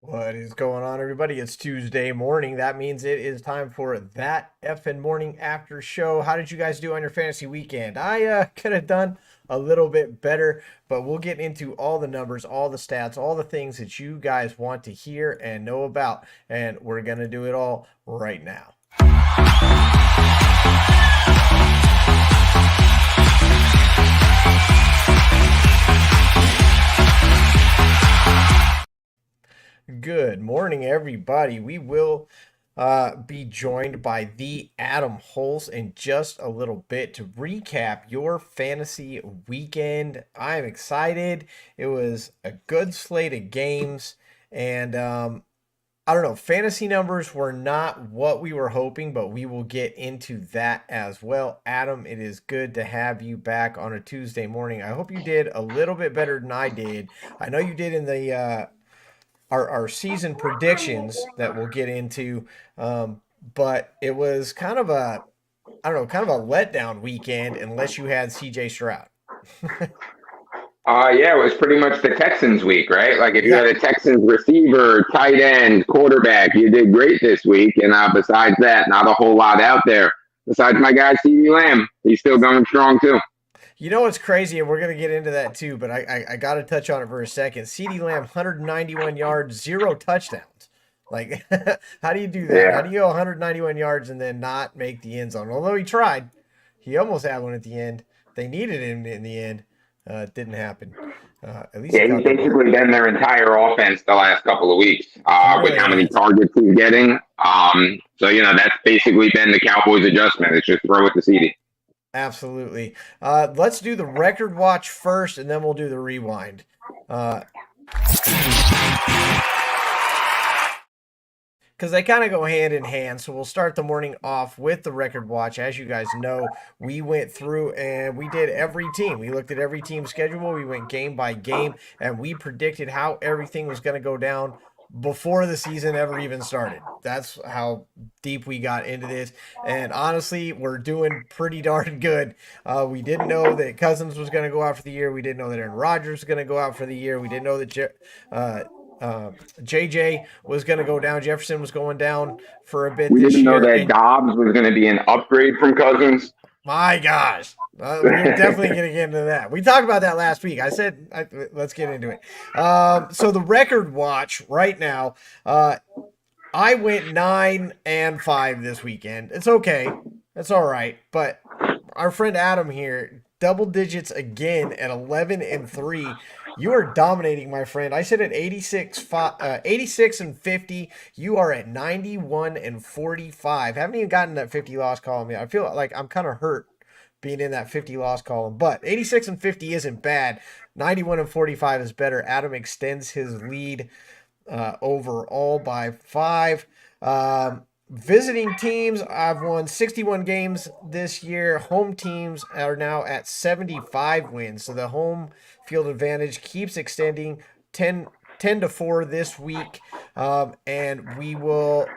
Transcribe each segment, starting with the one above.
What is going on, everybody? It's Tuesday morning. That means it is time for that effing morning after show. How did you guys do on your fantasy weekend? I could have done a little bit better, but we'll get into all the numbers, all the stats, all the things that you guys want to hear and know about, and we're gonna do it all right now. Good morning, everybody. We will be joined by the Adam Hulse in just a little bit to recap your fantasy weekend. I'm excited. It was a good slate of games, and I don't know. Fantasy numbers were not what we were hoping, but we will get into that as well. Adam, it is good to have you back on a Tuesday morning. I hope you did a little bit better than I did. I know you did in the our season predictions that we'll get into. But it was kind of a, I don't know, kind of a letdown weekend unless you had CJ Stroud. Yeah, it was pretty much the Texans week, right? Like if you Yeah, had a Texans receiver, tight end, quarterback, you did great this week. And besides that, not a whole lot out there. Besides my guy, CeeDee Lamb, he's still going strong too. you know what's crazy, and we're gonna get into that too. But I got to touch on it for a second. CeeDee Lamb, 191 yards, 0 touchdowns. Like, how do you do that? How Yeah, do you go 191 yards and then not make the end zone? Although he tried, he almost had one at the end. They needed him in the end. It didn't happen. At least he yeah, he's caught the ball. basically been their entire offense the last couple of weeks He with really how many has. targets he's getting. So that's basically been the Cowboys' adjustment. It's just throw it to CeeDee. Absolutely. Let's do the record watch first, and then we'll do the rewind. Uh, because they kind of go hand in hand. So we'll start the morning off with the record watch. As you guys know, we went through and we did every team. We looked at every team schedule. We went game by game, and we predicted how everything was going to go down before the season ever even started. That's how deep we got into this. And honestly, we're doing pretty darn good. We didn't know that Cousins was going to go out for the year. We didn't know that Aaron Rodgers was going to go out for the year. We didn't know that uh, JJ was going to go down. Jefferson was going down for a bit We this didn't know year. that And Dobbs was going to be an upgrade from Cousins. my gosh, we're definitely going to get into that. We talked about that last week. I said, let's get into it. So the record watch right now, I went 9-5 this weekend. It's okay. That's all right. But our friend Adam here, double digits again at 11-3. You are dominating, my friend. I said at 86 and 50. You are at 91 and 45. Haven't even gotten that 50 loss column yet. I feel like I'm kind of hurt being in that 50 loss column, but 86 and 50 isn't bad. 91 and 45 is better. Adam extends his lead overall by 5. Visiting teams, I've won 61 games this year. Home teams are now at 75 wins. So the home field advantage keeps extending 10-4 this week. And we will,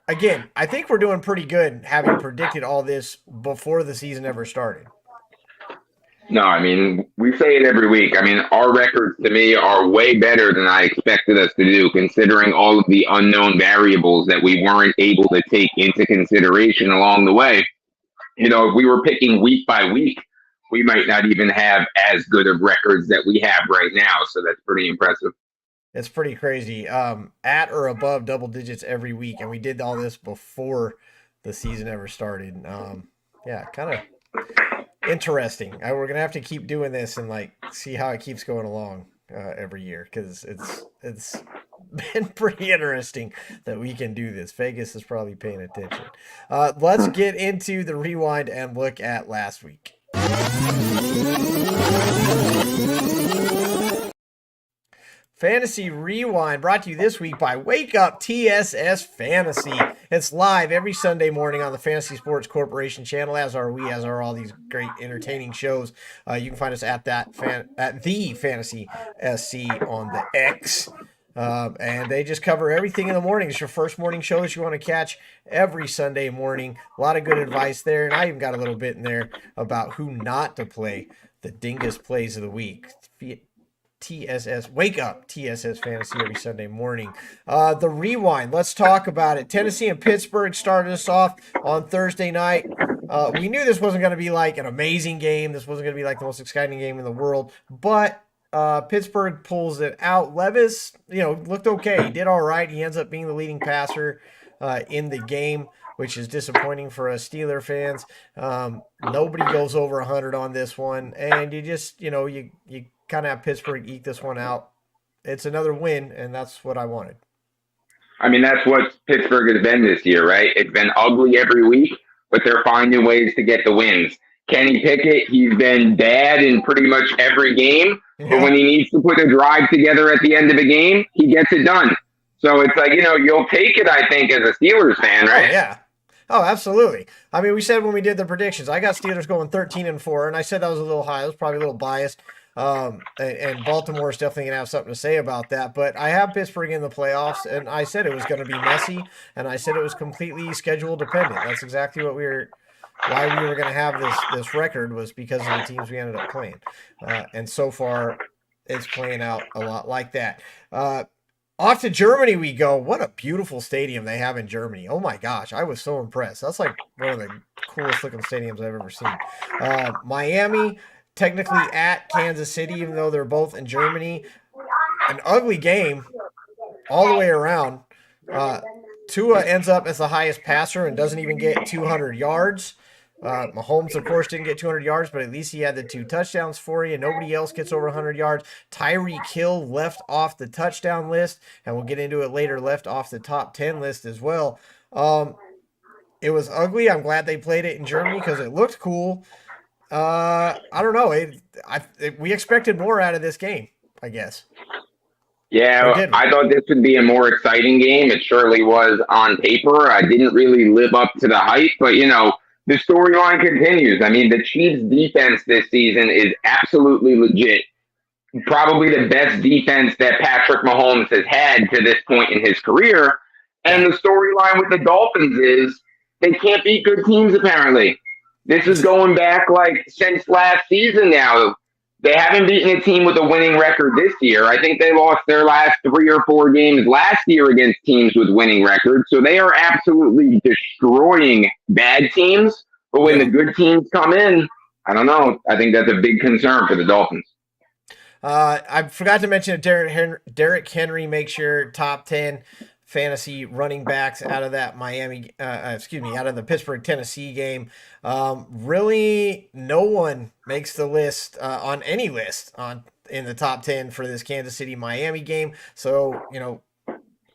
again, I think we're doing pretty good having predicted all this before the season ever started. No, I mean, we say it every week. I mean, our records to me are way better than I expected us to do, considering all of the unknown variables that we weren't able to take into consideration along the way. If we were picking week by week, we might not even have as good of records that we have right now. So that's pretty impressive. It's pretty crazy. At or above double digits every week, and we did all this before the season ever started. Yeah, kind of interesting. We're gonna have to keep doing this and like see how it keeps going along every year because it's been pretty interesting that we can do this. Vegas is probably paying attention. Let's get into the rewind and look at last week. Fantasy Rewind brought to you this week by Wake Up TSS Fantasy. It's live every Sunday morning on the Fantasy Sports Corporation channel, as are we, as are all these great entertaining shows. You can find us at the Fantasy SC on the X. And they just cover everything in the morning. It's your first morning show that you want to catch every Sunday morning. A lot of good advice there. And I even got a little bit in there about who not to play, the dingus plays of the week. TSS, wake up TSS Fantasy every Sunday morning. The rewind, let's talk about it. Tennessee and Pittsburgh started us off on Thursday night. We knew this wasn't going to be like an amazing game. This wasn't going to be like the most exciting game in the world, but Pittsburgh pulls it out. Levis, looked okay. He did all right. He ends up being the leading passer in the game, which is disappointing for us Steeler fans. Nobody goes over 100 on this one, and you just, you kind of have Pittsburgh eke this one out. It's another win, and that's what I wanted. I mean, that's what Pittsburgh has been this year, right? It's been ugly every week, but they're finding ways to get the wins. Kenny Pickett, he's been bad in pretty much every game, but when he needs to put a drive together at the end of a game, he gets it done. So it's like, you'll take it, I think, as a Steelers fan, right? Oh, yeah. Oh, absolutely. I mean, we said when we did the predictions, I got Steelers going 13-4, and I said that was a little high. I was probably a little biased. And Baltimore is definitely going to have something to say about that. But I have Pittsburgh in the playoffs, and I said it was going to be messy, and I said it was completely schedule dependent. That's exactly why we were going to have this record, was because of the teams we ended up playing. And so far, it's playing out a lot like that. Off to Germany we go. What a beautiful stadium they have in Germany. Oh my gosh, I was so impressed. That's like one of the coolest looking stadiums I've ever seen. Miami, technically at Kansas City, even though they're both in Germany. An ugly game all the way around. Tua ends up as the highest passer and doesn't even get 200 yards. Mahomes, of course, didn't get 200 yards, but at least he had the 2 touchdowns for you. Nobody else gets over 100 yards. Tyreek Hill left off the touchdown list, and we'll get into it later, left off the top 10 list as well. It was ugly. I'm glad they played it in Germany because it looked cool. I don't know. We expected more out of this game, I guess. Yeah, I thought this would be a more exciting game. It surely was on paper. I didn't really live up to the hype, but, the storyline continues. I mean, the Chiefs' defense this season is absolutely legit. Probably the best defense that Patrick Mahomes has had to this point in his career. And the storyline with the Dolphins is they can't beat good teams, apparently. This is going back since last season now. They haven't beaten a team with a winning record this year. I think they lost their last 3 or 4 games last year against teams with winning records. So they are absolutely destroying bad teams. But when the good teams come in, I don't know. I think that's a big concern for the Dolphins. I forgot to mention that Derrick Henry makes your top 10 fantasy running backs out of that out of the Pittsburgh Tennessee game. Really, no one makes the list on any list in the top 10 for this Kansas City Miami game. So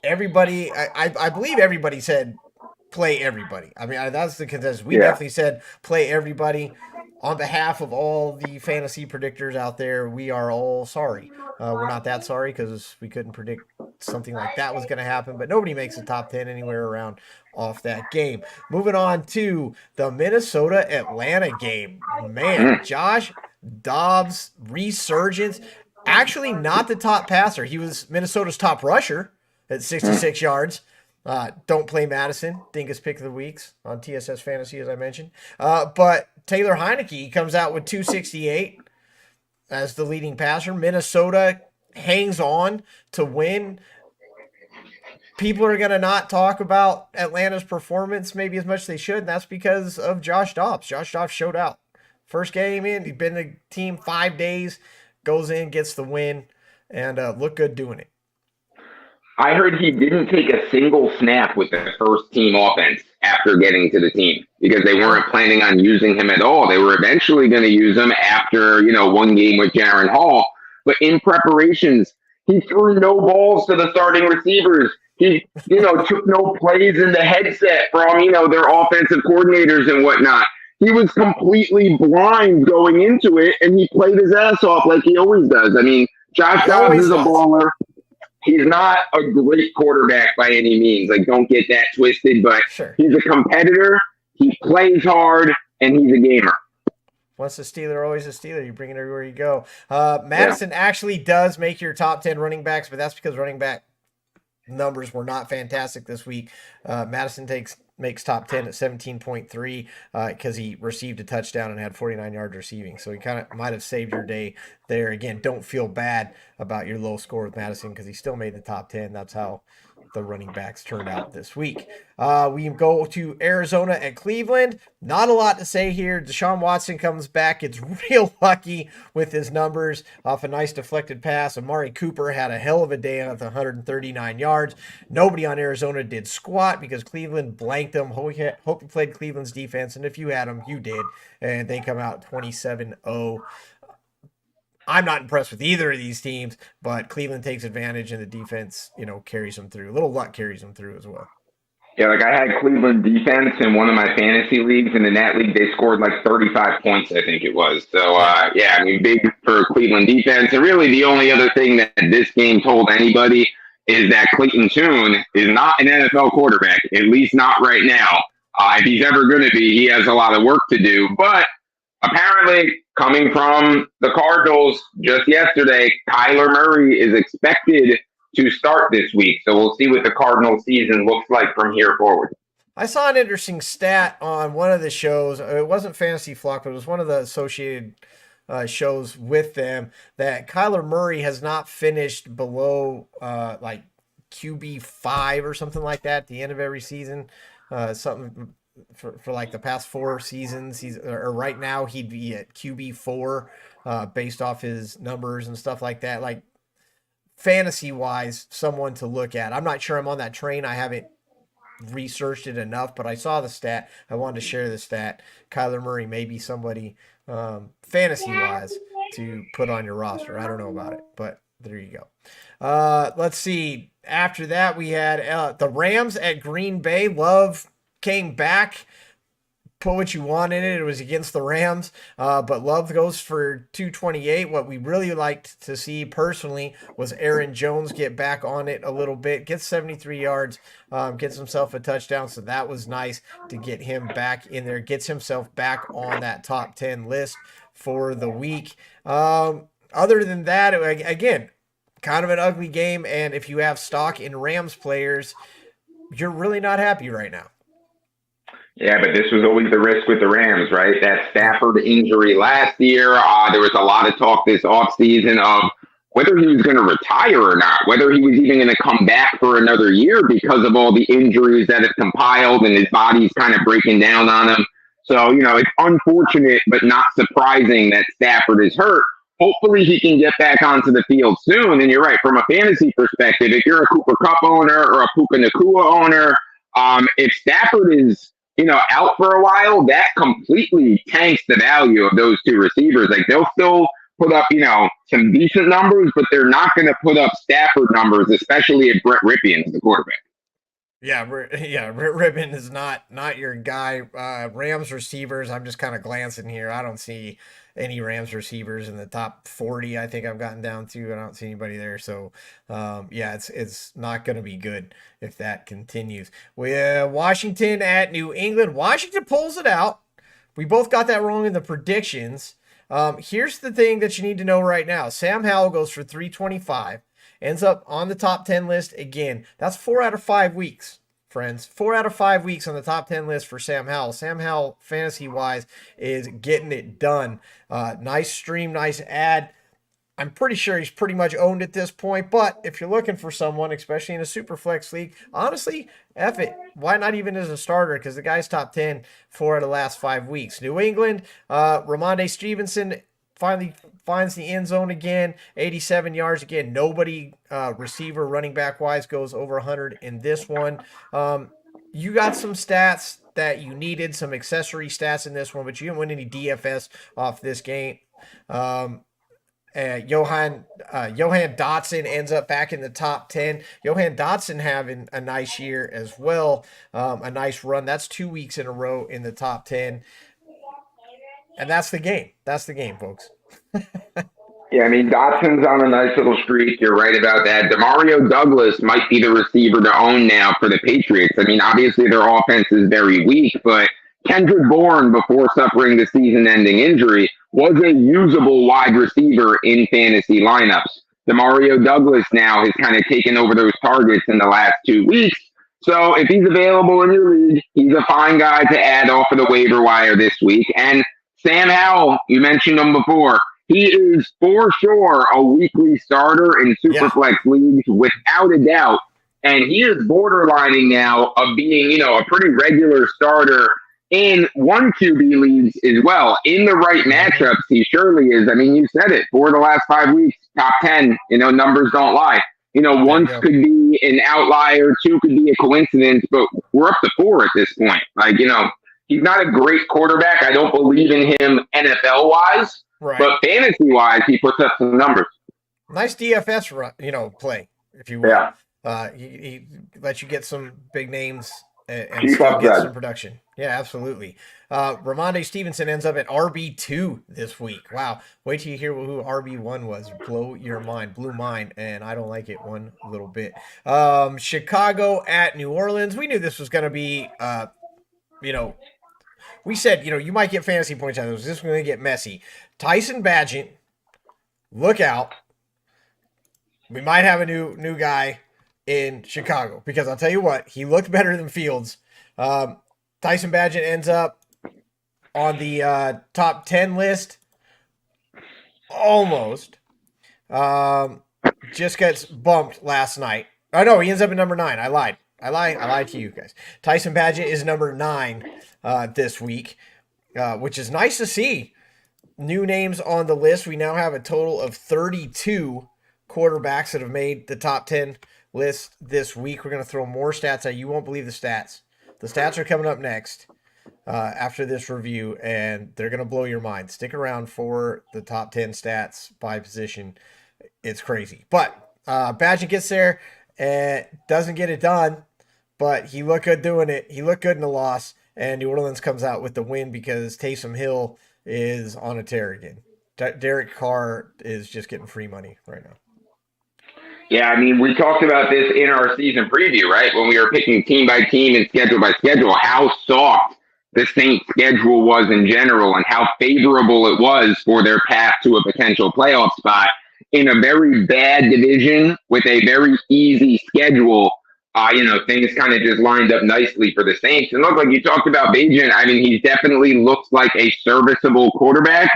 everybody, I believe everybody said play everybody. I mean, that's the consensus. We definitely said play everybody. On behalf of all the fantasy predictors out there, we are all sorry. We're not that sorry because we couldn't predict something like that was going to happen, but nobody makes the top 10 anywhere around off that game. Moving on to the Minnesota-Atlanta game. Man, Josh Dobbs' resurgence. Actually not the top passer. He was Minnesota's top rusher at 66 yards. Don't play Madison, Dingus pick of the weeks on TSS Fantasy, as I mentioned. But Taylor Heineke comes out with 268 as the leading passer. Minnesota hangs on to win. People are going to not talk about Atlanta's performance maybe as much as they should, and that's because of Josh Dobbs. Josh Dobbs showed out. First game in, he's been in the team 5 days, goes in, gets the win, and looked good doing it. I heard he didn't take a single snap with the first team offense after getting to the team because they weren't planning on using him at all. They were eventually going to use him after, one game with Jaron Hall. But in preparations, he threw no balls to the starting receivers. He, took no plays in the headset from, their offensive coordinators and whatnot. He was completely blind going into it, and he played his ass off like he always does. I mean, Josh Dobbs is a baller. He's not a great quarterback by any means. Don't get that twisted, but He's a competitor. He plays hard, and he's a gamer. Once a Steeler, always a Steeler. You bring it everywhere you go. Madison actually does make your top 10 running backs, but that's because running back numbers were not fantastic this week. Madison makes top 10 at 17.3 because he received a touchdown and had 49 yards receiving. So he kind of might have saved your day there. Again, don't feel bad about your low score with Madison because he still made the top 10. That's how the running backs turned out this week. We go to Arizona at Cleveland. Not a lot to say here. Deshaun Watson comes back. It's real lucky with his numbers off a nice deflected pass. Amari Cooper had a hell of a day with 139 yards. Nobody on Arizona did squat because Cleveland blanked them. Hope you played Cleveland's defense, and if you had them, you did. And they come out 27-0. I'm not impressed with either of these teams, but Cleveland takes advantage and the defense, carries them through. A little luck carries them through as well. Yeah, like I had Cleveland defense in one of my fantasy leagues, and in that league they scored like 35 points, I think it was. So, yeah, I mean, big for Cleveland defense. And really the only other thing that this game told anybody is that Clayton Tune is not an NFL quarterback, at least not right now. If he's ever going to be, he has a lot of work to do. But apparently, coming from the Cardinals just yesterday, Kyler Murray is expected to start this week. So we'll see what the Cardinals season looks like from here forward. I saw an interesting stat on one of the shows. It wasn't Fantasy Flock, but it was one of the associated shows with them that Kyler Murray has not finished below like QB5 or something like that at the end of every season. Something for like the past 4 seasons. Or right now he'd be at QB4 based off his numbers and stuff like that. Like fantasy wise, someone to look at. I'm not sure I'm on that train. I haven't researched it enough, but I saw the stat. I wanted to share the stat. Kyler Murray may be somebody fantasy wise to put on your roster. I don't know about it, but there you go. Let's see. After that, we had the Rams at Green Bay. Love came back. Put what you want in it. It was against the Rams, but Love goes for 228. What we really liked to see personally was Aaron Jones get back on it a little bit, gets 73 yards, gets himself a touchdown. So that was nice to get him back in there, gets himself back on that top 10 list for the week. Other than that, again, kind of an ugly game. And if you have stock in Rams players, you're really not happy right now. Yeah, but this was always the risk with the Rams, right? That Stafford injury last year. There was a lot of talk this offseason of whether he was going to retire or not, whether he was even going to come back for another year because of all the injuries that have compiled and his body's kind of breaking down on him. So, it's unfortunate, but not surprising that Stafford is hurt. Hopefully he can get back onto the field soon. And you're right, from a fantasy perspective, if you're a Cooper Kupp owner or a Puka Nacua owner, if Stafford is out for a while, that completely tanks the value of those two receivers. Like they'll still put up, some decent numbers, but they're not going to put up Stafford numbers, especially if Brett Rypien is the quarterback. Yeah, Rypien is not your guy. Rams receivers, I'm just kind of glancing here. I don't see any Rams receivers in the top 40. I think I've gotten down to. I don't see anybody there. So, yeah, it's not going to be good if that continues. Washington at New England. Washington pulls it out. We both got that wrong in the predictions. Here's the thing that you need to know right now. Sam Howell goes for 325. Ends up on the top 10 list again. That's 4 out of 5 weeks, friends. 4 out of 5 weeks on the top 10 list for Sam Howell. Sam Howell, fantasy-wise, is getting it done. Nice stream, nice ad. I'm pretty sure he's pretty much owned at this point, but if you're looking for someone, especially in a super flex league, honestly, F it. Why not even as a starter? Because the guy's top 10 4 out of the last 5 weeks. New England, Ramondre Stevenson finally finds the end zone again, 87 yards again. Nobody receiver running back wise goes over 100 in this one. You got some stats that you needed, some accessory stats in this one, but you didn't win any DFS off this game. Johan Dotson ends up back in the top 10. Johan Dotson having a nice year as well, a nice run. That's 2 weeks in a row in the top 10. And that's the game. That's the game, folks. Yeah, I mean, Dotson's on a nice little streak. You're right about that. Demario Douglas might be the receiver to own now for the Patriots. I mean, obviously their offense is very weak, but Kendrick Bourne, before suffering the season-ending injury, was a usable wide receiver in fantasy lineups. Demario Douglas now has kind of taken over those targets in the last 2 weeks. So if he's available in your league, he's a fine guy to add off of the waiver wire this week. And Sam Howell, you mentioned him before. He is for sure a weekly starter in Yeah. Superflex leagues without a doubt. And he is borderlining now of being, a pretty regular starter in one QB leagues as well. In the right matchups, he surely is. I mean, you said it. 4 of the last 5 weeks, top 10, numbers don't lie. Once could be an outlier, 2 could be a coincidence, but we're up to 4 at this point. Like, he's not a great quarterback. I don't believe in him NFL-wise, Right. but fantasy-wise, he puts up some numbers. Nice DFS, play, if you will. Yeah. He lets you get some big names and Keep still up get that. some production. Yeah, absolutely. Ramondre Stevenson ends up at RB2 this week. Wow. Wait till you hear who RB1 was. Blow your mind. Blew mine, and I don't like it one little bit. Chicago at New Orleans. We knew this was going to be, we said, you might get fantasy points out of this. This is going to get messy. Tyson Bagent, look out. We might have a new guy in Chicago because I'll tell you what, he looked better than Fields. Tyson Bagent ends up on the top 10 list. Almost. Just gets bumped last night. Oh, no, he ends up at number 9. I lied to you guys. Tyson Bagent is number 9 this week, which is nice to see. New names on the list. We now have a total of 32 quarterbacks that have made the top 10 list this week. We're going to throw more stats at you. You won't believe the stats. The stats are coming up next after this review, and they're going to blow your mind. Stick around for the top 10 stats by position. It's crazy. But Bagent gets there and doesn't get it done, but he looked good doing it. He looked good in the loss, and New Orleans comes out with the win because Taysom Hill is on a tear again. Derek Carr is just getting free money right now. Yeah, I mean, we talked about this in our season preview, right? When we were picking team by team and schedule by schedule, how soft the Saints schedule was in general and how favorable it was for their path to a potential playoff spot in a very bad division with a very easy schedule. Things kind of just lined up nicely for the Saints. And look, like you talked about Bagent, I mean, he definitely looks like a serviceable quarterback.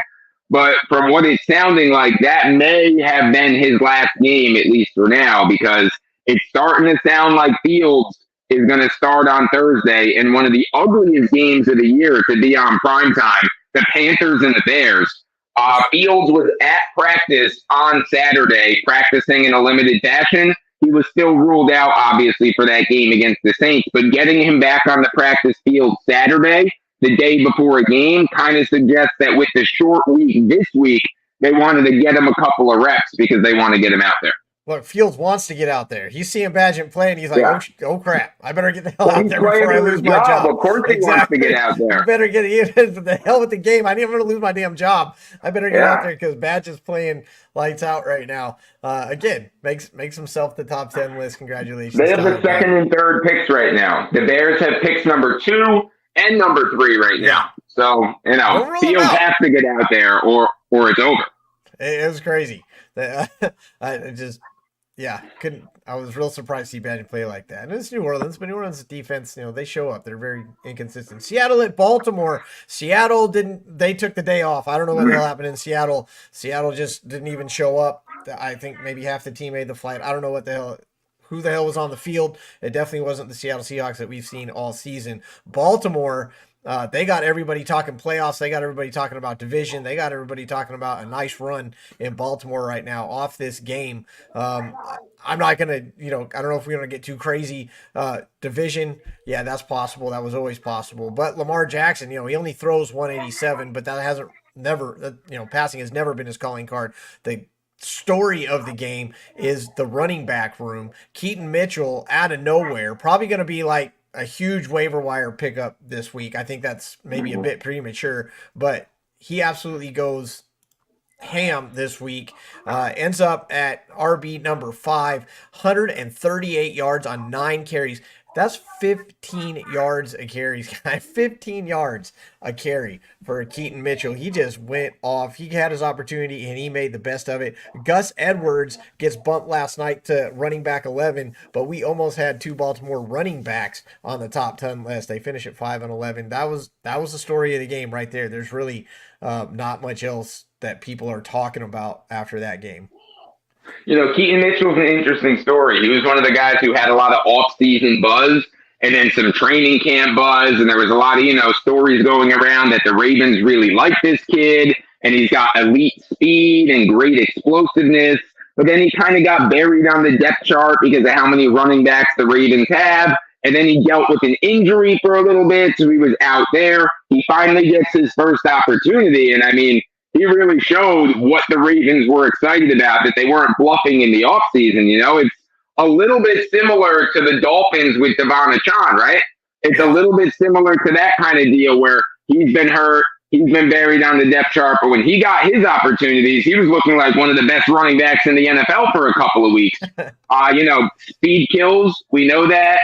But from what it's sounding like, that may have been his last game, at least for now, because it's starting to sound like Fields is going to start on Thursday in one of the ugliest games of the year to be on primetime, the Panthers and the Bears. Fields was at practice on Saturday, practicing in a limited fashion. He was still ruled out, obviously, for that game against the Saints, but getting him back on the practice field Saturday, the day before a game, kind of suggests that with the short week this week, they wanted to get him a couple of reps because they want to get him out there. Look, Fields wants to get out there. He's seeing Bagent play, and he's like, oh crap, I better get the hell out there before I lose my job. Of course he wants to get out there. You better get the hell with the game. I didn't want to lose my damn job. I better get out there because Bagent's playing lights out right now. Again, makes himself the top 10 list. Congratulations. They have the second and third picks right now. The Bears have picks number 2 and number 3 right now. So, Fields has to get out there or it's over. It was crazy. I was real surprised to see Bagent play like that. And it's New Orleans, but New Orleans defense, they show up. They're very inconsistent. Seattle at Baltimore. Seattle they took the day off. I don't know what the hell happened in Seattle. Seattle just didn't even show up. I think maybe half the team made the flight. I don't know who the hell was on the field. It definitely wasn't the Seattle Seahawks that we've seen all season. Baltimore, they got everybody talking playoffs. They got everybody talking about division. They got everybody talking about a nice run in Baltimore right now off this game. I'm not going to, I don't know if we're going to get too crazy. Division, yeah, that's possible. That was always possible. But Lamar Jackson, he only throws 187, but that passing has never been his calling card. The story of the game is the running back room. Keaton Mitchell out of nowhere, probably going to be like a huge waiver wire pickup this week. I think that's maybe a bit premature, but he absolutely goes ham this week. Ends up at RB number 5, 138 yards on 9 carries. That's 15 yards a carry, guy. 15 yards a carry for Keaton Mitchell. He just went off. He had his opportunity and he made the best of it. Gus Edwards gets bumped last night to running back 11, but we almost had two Baltimore running backs on the top 10 list. They finished at 5 and 11. That was the story of the game right there. There's really not much else that people are talking about after that game. Keaton Mitchell's an interesting story. He was one of the guys who had a lot of off-season buzz and then some training camp buzz, and there was a lot of, stories going around that the Ravens really like this kid, and he's got elite speed and great explosiveness, but then he kind of got buried on the depth chart because of how many running backs the Ravens have, and then he dealt with an injury for a little bit, so he was out there. He finally gets his first opportunity, and I mean, he really showed what the Ravens were excited about, that they weren't bluffing in the offseason. It's a little bit similar to the Dolphins with Devon Achane, right? It's a little bit similar to that kind of deal where he's been hurt, he's been buried on the depth chart, but when he got his opportunities, he was looking like one of the best running backs in the NFL for a couple of weeks. Speed kills, we know that.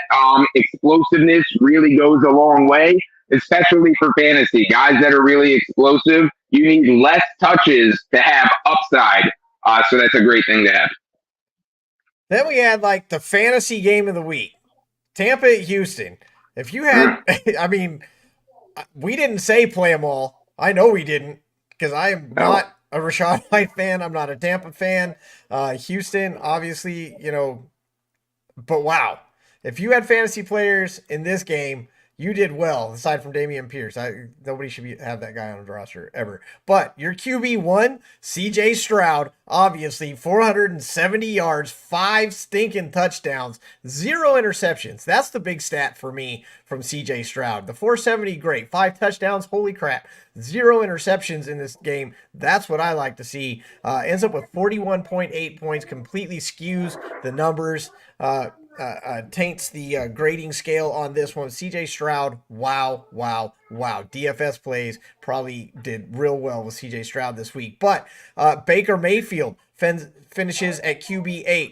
Explosiveness really goes a long way, especially for fantasy. Guys that are really explosive, you need less touches to have upside. So that's a great thing to have. Then we had like the fantasy game of the week. Tampa at Houston. If you had, I mean, we didn't say play them all. I know we didn't because I am not a Rachaad White fan. I'm not a Tampa fan. Houston, obviously, but wow. If you had fantasy players in this game, you did well, aside from Dameon Pierce. Nobody should have that guy on the roster ever. But your QB1, CJ Stroud, obviously 470 yards, 5 stinking touchdowns, 0 interceptions. That's the big stat for me from CJ Stroud. The 470, great. 5 touchdowns, holy crap. 0 interceptions in this game. That's what I like to see. Ends up with 41.8 points, completely skews the numbers. Taints the grading scale on this one. CJ Stroud, wow. DFS plays probably did real well with CJ Stroud this week. But Baker Mayfield finishes at QB8.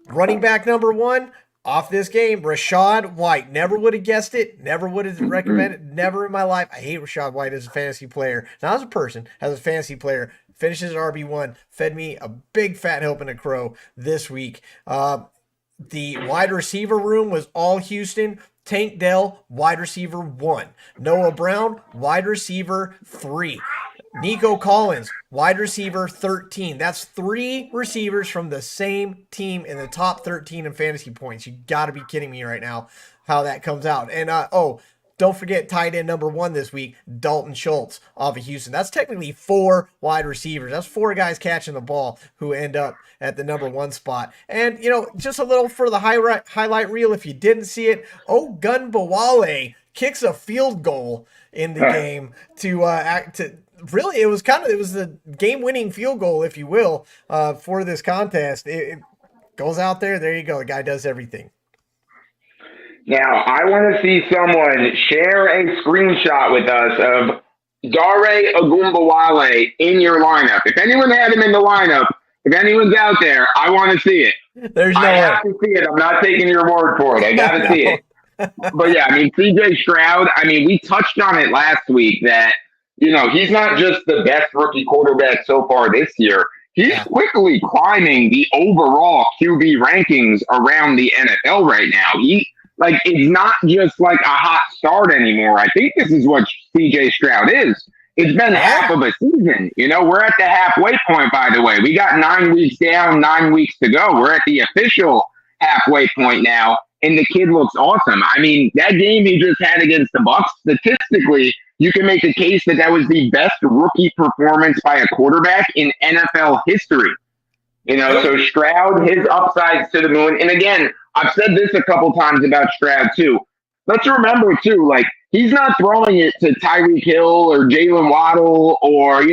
Running back number 1 off this game, Rachaad White. Never would have guessed it. Never would have recommended. Never in my life. I hate Rachaad White as a fantasy player. Not as a person, as a fantasy player. Finishes at RB1. Fed me a big fat helping a crow this week. The wide receiver room was all Houston. Tank Dell, wide receiver 1. Noah Brown, wide receiver 3. Nico Collins, wide receiver 13. That's 3 receivers from the same team in the top 13 in fantasy points. You got to be kidding me right now how that comes out. And, don't forget tight end number 1 this week, Dalton Schultz off of Houston. That's technically 4 wide receivers. That's 4 guys catching the ball who end up at the number 1 spot. And, just a little for the highlight reel, if you didn't see it, Ogunbowale kicks a field goal in the game to really, it was the game-winning field goal, if you will, for this contest. It goes out there you go. The guy does everything. Now, I want to see someone share a screenshot with us of Dare Ogunbowale in your lineup. If anyone had him in the lineup, if anyone's out there, I want to see it. There's no way. I have to see it. I'm not taking your word for it. I got to see it. But yeah, I mean, CJ Stroud, we touched on it last week that, he's not just the best rookie quarterback so far this year. He's quickly climbing the overall QB rankings around the NFL right now. It's not just like a hot start anymore. I think this is what CJ Stroud is. It's been half of a season. We're at the halfway point, by the way. We got 9 weeks down, 9 weeks to go. We're at the official halfway point now, and the kid looks awesome. That game he just had against the Bucs, statistically, you can make a case that was the best rookie performance by a quarterback in NFL history. So Stroud, his upside's to the moon. And again, I've said this a couple times about Stroud too. Let's remember too, he's not throwing it to Tyreek Hill or Jalen Waddle or,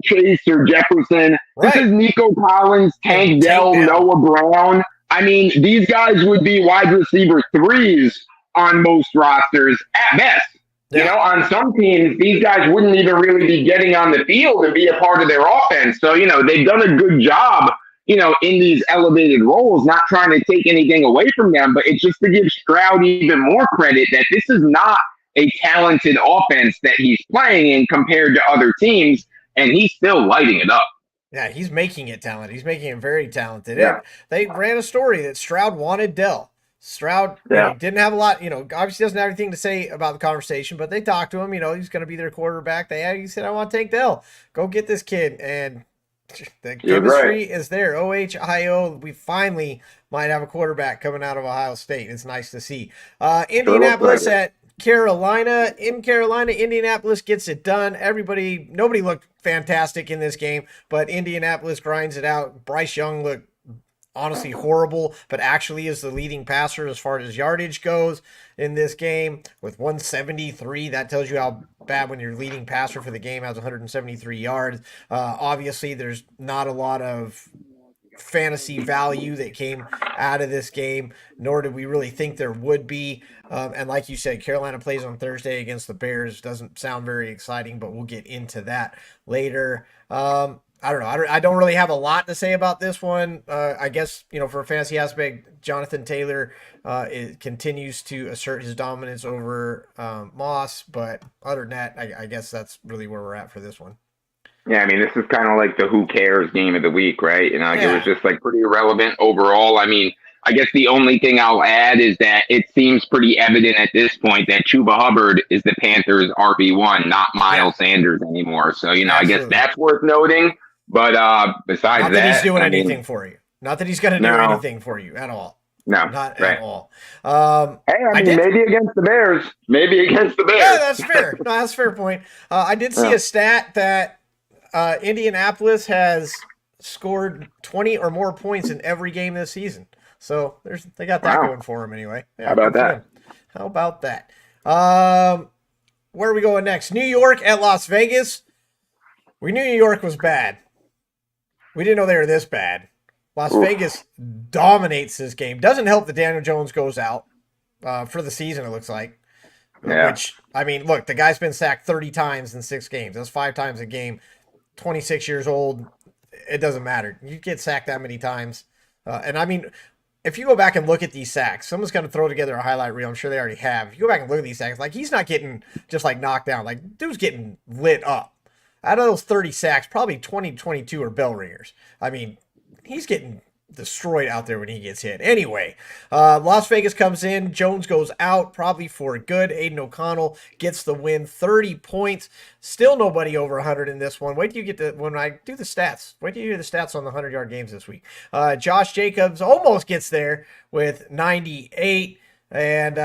Chase or Jefferson. Right. This is Nico Collins, Tank Dell, Noah Brown. These guys would be wide receiver 3s on most rosters at best. Yeah. On some teams, these guys wouldn't even really be getting on the field and be a part of their offense. So, they've done a good job, in these elevated roles, not trying to take anything away from them, but it's just to give Stroud even more credit that this is not a talented offense that he's playing in compared to other teams, and he's still lighting it up. Yeah, he's making it talented. He's making it very talented. Yeah. They ran a story that Stroud wanted Dell. Stroud didn't have a lot, obviously doesn't have anything to say about the conversation, but they talked to him, he's going to be their quarterback. He said, I want to take Dell. Go get this kid. And the chemistry is there. OHIO, we finally might have a quarterback coming out of Ohio State. It's nice to see. Indianapolis at Carolina. In Carolina, Indianapolis gets it done. Nobody looked fantastic in this game, but Indianapolis grinds it out. Bryce Young looked honestly horrible, but actually is the leading passer as far as yardage goes in this game with 173. That tells you how bad when your leading passer for the game has 173 yards. Obviously, there's not a lot of fantasy value that came out of this game, nor did we really think there would be. And like you said, Carolina plays on Thursday against the Bears. Doesn't sound very exciting, but we'll get into that later. I don't know. I don't really have a lot to say about this one. I guess, for a fantasy aspect, Jonathan Taylor continues to assert his dominance over Moss. But other than that, I guess that's really where we're at for this one. Yeah, I mean, this is kind of like the who cares game of the week, right? It was just pretty irrelevant overall. I mean, I guess the only thing I'll add is that it seems pretty evident at this point that Chuba Hubbard is the Panthers' RB1, not Miles Sanders anymore. So, I guess that's worth noting. But besides not that he's doing anything for you. Not that he's going to do anything for you at all. No, not at all. Maybe against the Bears. Yeah, that's fair. No, that's a fair point. I did see a stat that Indianapolis has scored 20 or more points in every game this season. So they got that going for them anyway. Yeah, How about that? Where are we going next? New York at Las Vegas. We knew New York was bad. We didn't know they were this bad. Las Vegas dominates this game. Doesn't help that Daniel Jones goes out for the season, it looks like. Yeah. Which, I mean, look, the guy's been sacked 30 times in 6 games. That's 5 times a game. 26 years old. It doesn't matter. You get sacked that many times. And, I mean, if you go back and look at these sacks, someone's going to throw together a highlight reel. I'm sure they already have. If you go back and look at these sacks, he's not getting just, knocked down. Dude's getting lit up. Out of those 30 sacks, probably 20, 22 are bell ringers. I mean, he's getting destroyed out there when he gets hit. Anyway, Las Vegas comes in. Jones goes out, probably for good. Aiden O'Connell gets the win, 30 points. Still nobody over 100 in this one. Wait till you get when I do the stats. Wait till you hear the stats on the 100-yard games this week. Josh Jacobs almost gets there with 98. And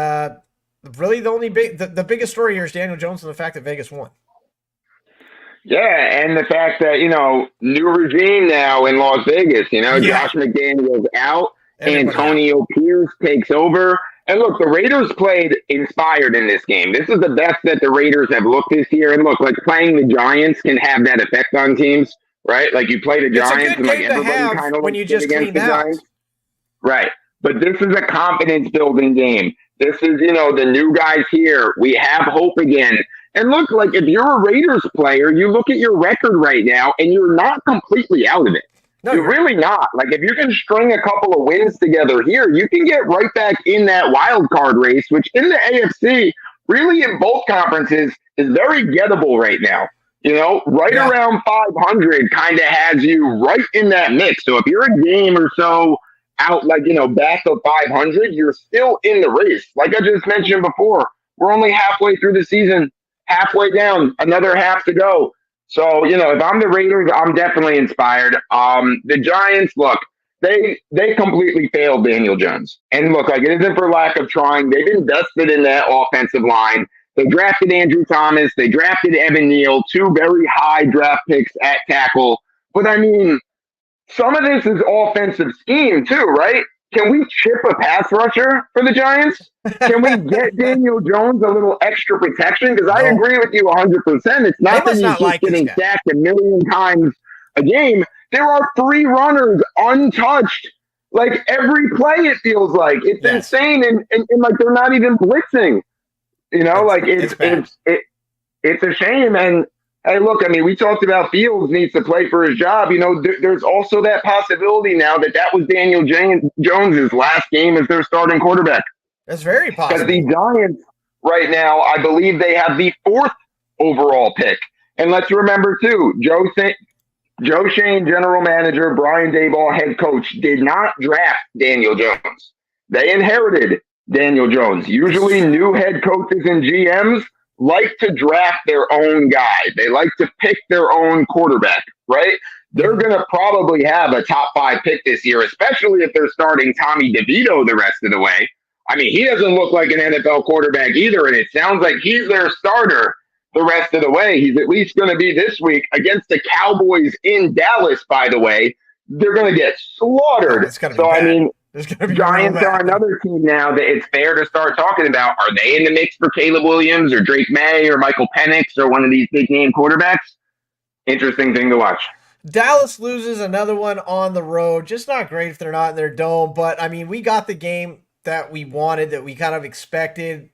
really the biggest story here is Daniel Jones and the fact that Vegas won. Yeah, and the fact that, new regime now in Las Vegas, Josh McDaniels out, Antonio Pierce takes over. And look, the Raiders played inspired in this game. This is the best that the Raiders have looked this year. And look, playing the Giants can have that effect on teams, right? You play the Giants and everybody kind of when you just clean out. Right. But this is a confidence building game. This is, the new guys here. We have hope again. And look, if you're a Raiders player, you look at your record right now, and you're not completely out of it. No, you're really not. If you can string a couple of wins together here, you can get right back in that wild card race, which in the AFC, really in both conferences, is very gettable right now. Around 500 kind of has you right in that mix. So if you're a game or so out, back of 500, you're still in the race. Like I just mentioned before, we're only halfway through the season. Halfway down, another half to go. So, if I'm the Raiders, I'm definitely inspired. The Giants, look, they completely failed Daniel Jones. And look, it isn't for lack of trying. They've invested in that offensive line. They drafted Andrew Thomas. They drafted Evan Neal, 2 very high draft picks at tackle. But, I mean, some of this is offensive scheme too, right? Can we chip a pass rusher for the Giants? Can we get Daniel Jones a little extra protection? Because I agree with you 100%. It's not that he's just getting sacked a million times a game. There are 3 runners untouched. Every play, it feels like. It's insane. And they're not even blitzing. It's a shame. And Hey, look, I mean, we talked about Fields needs to play for his job. There's also that possibility now that was Daniel Jones's last game as their starting quarterback. That's very Because possible. the Giants right now, I believe they have the 4th overall pick. And let's remember, too, Joe Shane, general manager, Brian Daboll, head coach, did not draft Daniel Jones. They inherited Daniel Jones. Usually, new head coaches and GMs like to draft their own guy. They like to pick their own quarterback, right? They're going to probably have a top 5 pick this year, especially if they're starting Tommy DeVito the rest of the way. I mean, he doesn't look like an NFL quarterback either, and it sounds like he's their starter the rest of the way. He's at least going to be this week against the Cowboys in Dallas, by the way. They're going to get slaughtered. I mean, Giants are another team now that it's fair to start talking about. Are they in the mix for Caleb Williams or Drake May or Michael Penix or one of these big name quarterbacks? Interesting thing to watch. Dallas loses another one on the road. Just not great if they're not in their dome. But, I mean, we got the game that we wanted, that we kind of expected.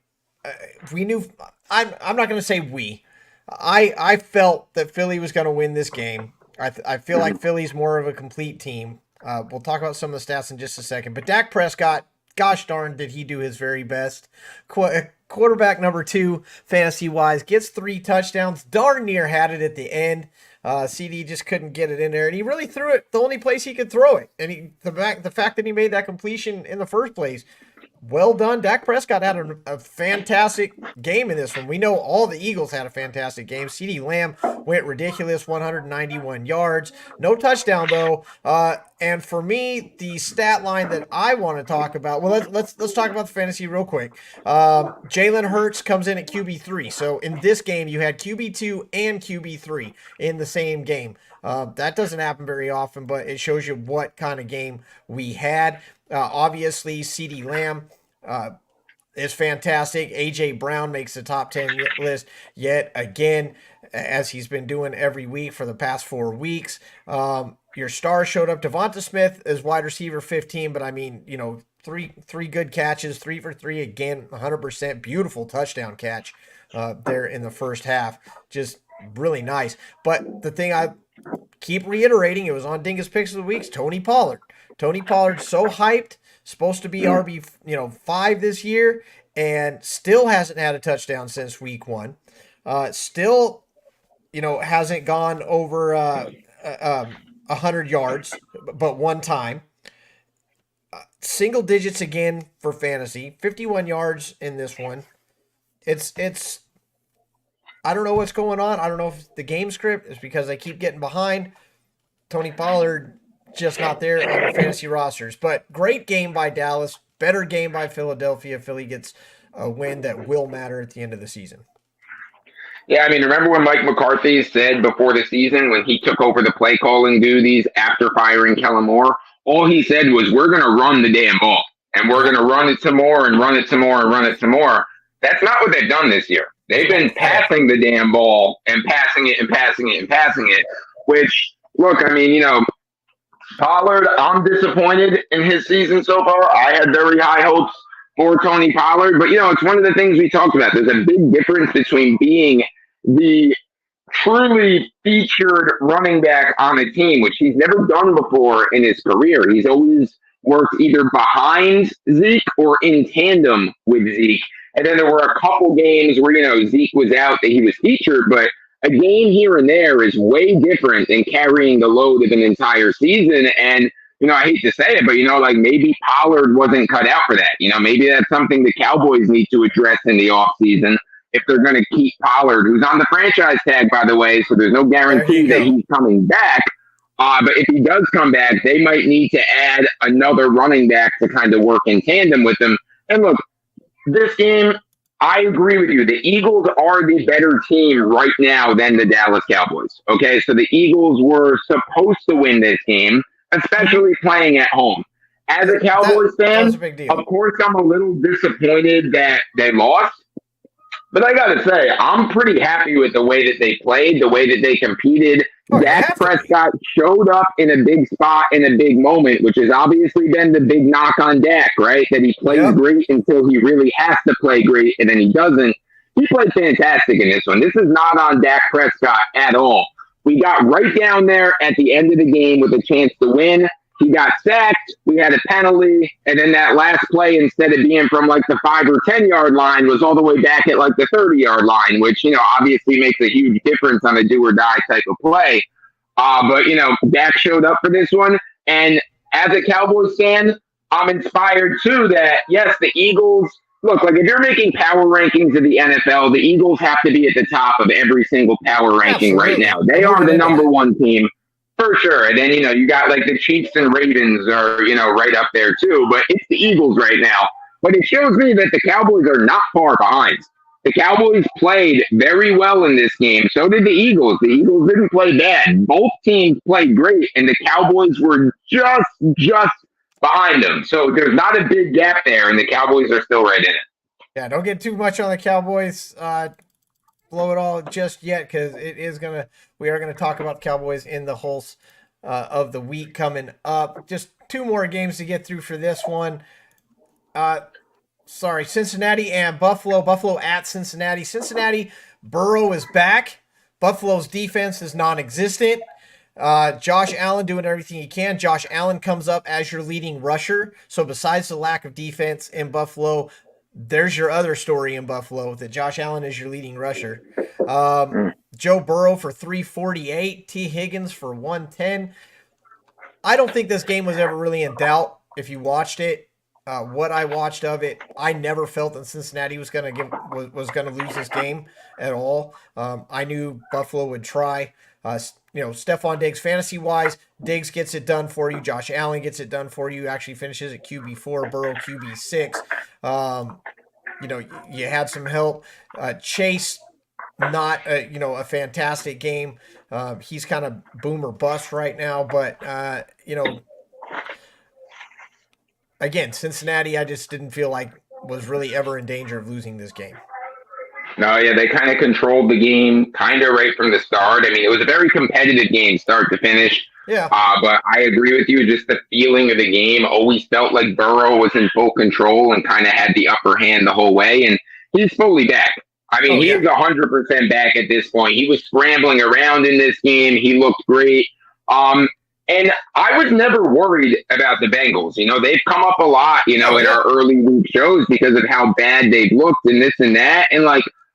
We knew – I'm not going to say we. I felt that Philly was going to win this game. I feel like Philly's more of a complete team. We'll talk about some of the stats in just a second. But Dak Prescott, gosh darn, did he do his very best. Quarterback number 2, fantasy-wise, gets 3 touchdowns. Darn near had it at the end. CD just couldn't get it in there. And he really threw it the only place he could throw it. And the fact that he made that completion in the first place, well done. Dak Prescott had a fantastic game in this one. We know all the Eagles had a fantastic game. CeeDee Lamb went ridiculous, 191 yards. No touchdown, though. And for me, the stat line that I want to talk about, well, let's talk about the fantasy real quick. Jalen Hurts comes in at QB3. So in this game, you had QB2 and QB3 in the same game. That doesn't happen very often, but it shows you what kind of game we had. Obviously, CeeDee Lamb is fantastic. A.J. Brown makes the top 10 list yet again, as he's been doing every week for the past 4 weeks. Your star showed up. Devonta Smith is wide receiver 15, but I mean, three good catches, 3 for 3 again, 100%. Beautiful touchdown catch there in the first half. Just really nice. But the thing I keep reiterating, it was on Dingus Picks of the Weeks, Tony Pollard. Tony Pollard's so hyped, supposed to be RB 5 this year, and still hasn't had a touchdown since week 1. Still, hasn't gone over 100 yards, but one time. Single digits again for fantasy, 51 yards in this one. It's I don't know what's going on. I don't know if the game script is because I keep getting behind. Tony Pollard just not there on the fantasy rosters. But great game by Dallas. Better game by Philadelphia. Philly gets a win that will matter at the end of the season. Yeah, I mean, remember when Mike McCarthy said before the season, when he took over the play calling duties after firing Kellen Moore, all he said was, we're going to run the damn ball. And we're going to run it some more and run it some more and run it some more. That's not what they've done this year. They've been passing the damn ball and passing it and passing it and passing it, which, look, I mean, Pollard, I'm disappointed in his season so far. I had very high hopes for Tony Pollard, but it's one of the things we talked about. There's a big difference between being the truly featured running back on a team, which he's never done before in his career. He's always worked either behind Zeke or in tandem with Zeke. And then there were a couple games where, Zeke was out that he was featured, but a game here and there is way different than carrying the load of an entire season. And, I hate to say it, but, maybe Pollard wasn't cut out for that. Maybe that's something the Cowboys need to address in the offseason if they're going to keep Pollard, who's on the franchise tag, by the way, so there's no guarantee that he's coming back. But if he does come back, they might need to add another running back to kind of work in tandem with him. And look, this game, I agree with you. The Eagles are the better team right now than the Dallas Cowboys. Okay, so the Eagles were supposed to win this game, especially playing at home. As a Cowboys fan, of course, I'm a little disappointed that they lost. But I got to say, I'm pretty happy with the way that they played, the way that they competed. Dak Prescott showed up in a big spot in a big moment, which has obviously been the big knock on Dak, right? That he plays great until he really has to play great, and then he doesn't. he played fantastic in this one. This is not on Dak Prescott at all. We got right down there at the end of the game with a chance to win. He got sacked. We had a penalty. And then that last play, instead of being from like the 5 or 10 yard line, was all the way back at like the 30-yard line, which, obviously makes a huge difference on a do or die type of play. But, Dak showed up for this one. And as a Cowboys fan, I'm inspired too that, yes, the Eagles, look, like if you're making power rankings of the NFL, the Eagles have to be at the top of every single power ranking right now. They are the number one team for sure. And then, you got like the Chiefs and Ravens are, right up there too. But it's the Eagles right now. But it shows me that the Cowboys are not far behind. The Cowboys played very well in this game. So did the Eagles. The Eagles didn't play bad. Both teams played great, and the Cowboys were just behind them. So there's not a big gap there, and the Cowboys are still right in it. Yeah, don't get too much on the Cowboys. Blow it all just yet, because we are gonna talk about the Cowboys in the whole of the week coming up. Just 2 more games to get through for this one. Cincinnati and Buffalo. Buffalo at Cincinnati. Cincinnati, Burrow is back. Buffalo's defense is non-existent. Josh Allen doing everything he can. Josh Allen comes up as your leading rusher. So besides the lack of defense in Buffalo, there's your other story in Buffalo, that Josh Allen is your leading rusher. Joe Burrow for 348. T. Higgins for 110. I don't think this game was ever really in doubt if you watched it. What I watched of it, I never felt that Cincinnati was going to lose this game at all. I knew Buffalo would try. Stephon Diggs, fantasy-wise, Diggs gets it done for you. Josh Allen gets it done for you. Actually finishes at QB4, Burrow QB6. You had some help. Chase, not a fantastic game. He's kind of boom or bust right now, but again, Cincinnati, I just didn't feel like was really ever in danger of losing this game. No, yeah, they kind of controlled the game kind of right from the start. I mean, it was a very competitive game start to finish. Yeah. But I agree with you. Just the feeling of the game always felt like Burrow was in full control and kind of had the upper hand the whole way. And he's fully back. I mean, he is 100% back at this point. He was scrambling around in this game. He looked great. And I was never worried about the Bengals. They've come up a lot, in our early week shows because of how bad they've looked and this and that. And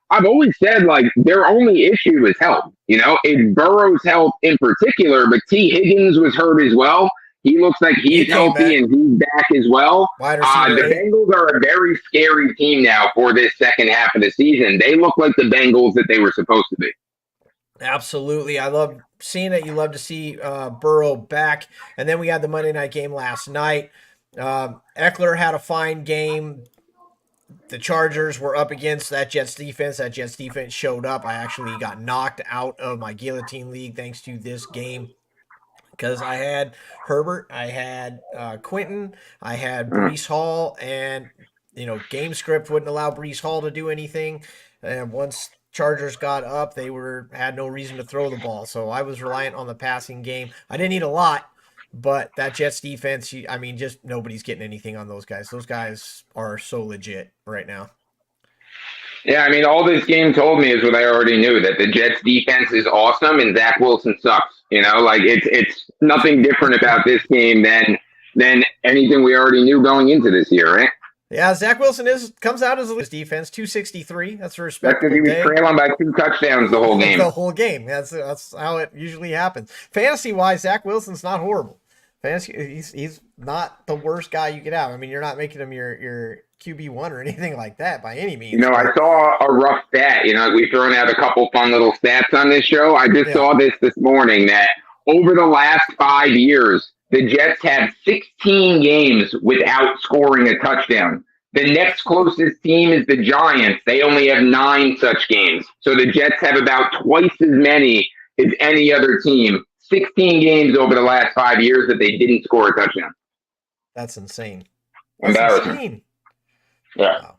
I've always said, their only issue is health. It's Burrow's health in particular, but T. Higgins was hurt as well. He looks like he's healthy and he's back as well. The Bengals are a very scary team now for this second half of the season. They look like the Bengals that they were supposed to be. Absolutely. I love seeing it. You love to see Burrow back. And then we had the Monday night game last night. Eckler had a fine game. The Chargers were up against that Jets defense. That Jets defense showed up. I actually got knocked out of my Guillotine League thanks to this game, because I had Herbert, I had Quentin, I had Breece Hall, and game script wouldn't allow Breece Hall to do anything. And once Chargers got up, they had no reason to throw the ball. So I was reliant on the passing game. I didn't need a lot, but that Jets defense, just nobody's getting anything on those guys. Those guys are so legit right now. Yeah, all this game told me is what I already knew, that the Jets defense is awesome and Zach Wilson sucks. It's nothing different about this game than anything we already knew going into this year, right? Yeah, Zach Wilson comes out as a defense, 263. That's a respectable day. He was trailing by 2 touchdowns the whole game. The whole game. That's how it usually happens. Fantasy-wise, Zach Wilson's not horrible. Fantasy, he's not the worst guy you could have. You're not making him your QB1 or anything like that by any means. I saw a rough stat. We've thrown out a couple fun little stats on this show. I just saw this morning that over the last 5 years, the Jets have 16 games without scoring a touchdown. The next closest team is the Giants. They only have 9 such games. So the Jets have about twice as many as any other team. 16 games over the last 5 years that they didn't score a touchdown. That's insane. Embarrassing. Yeah.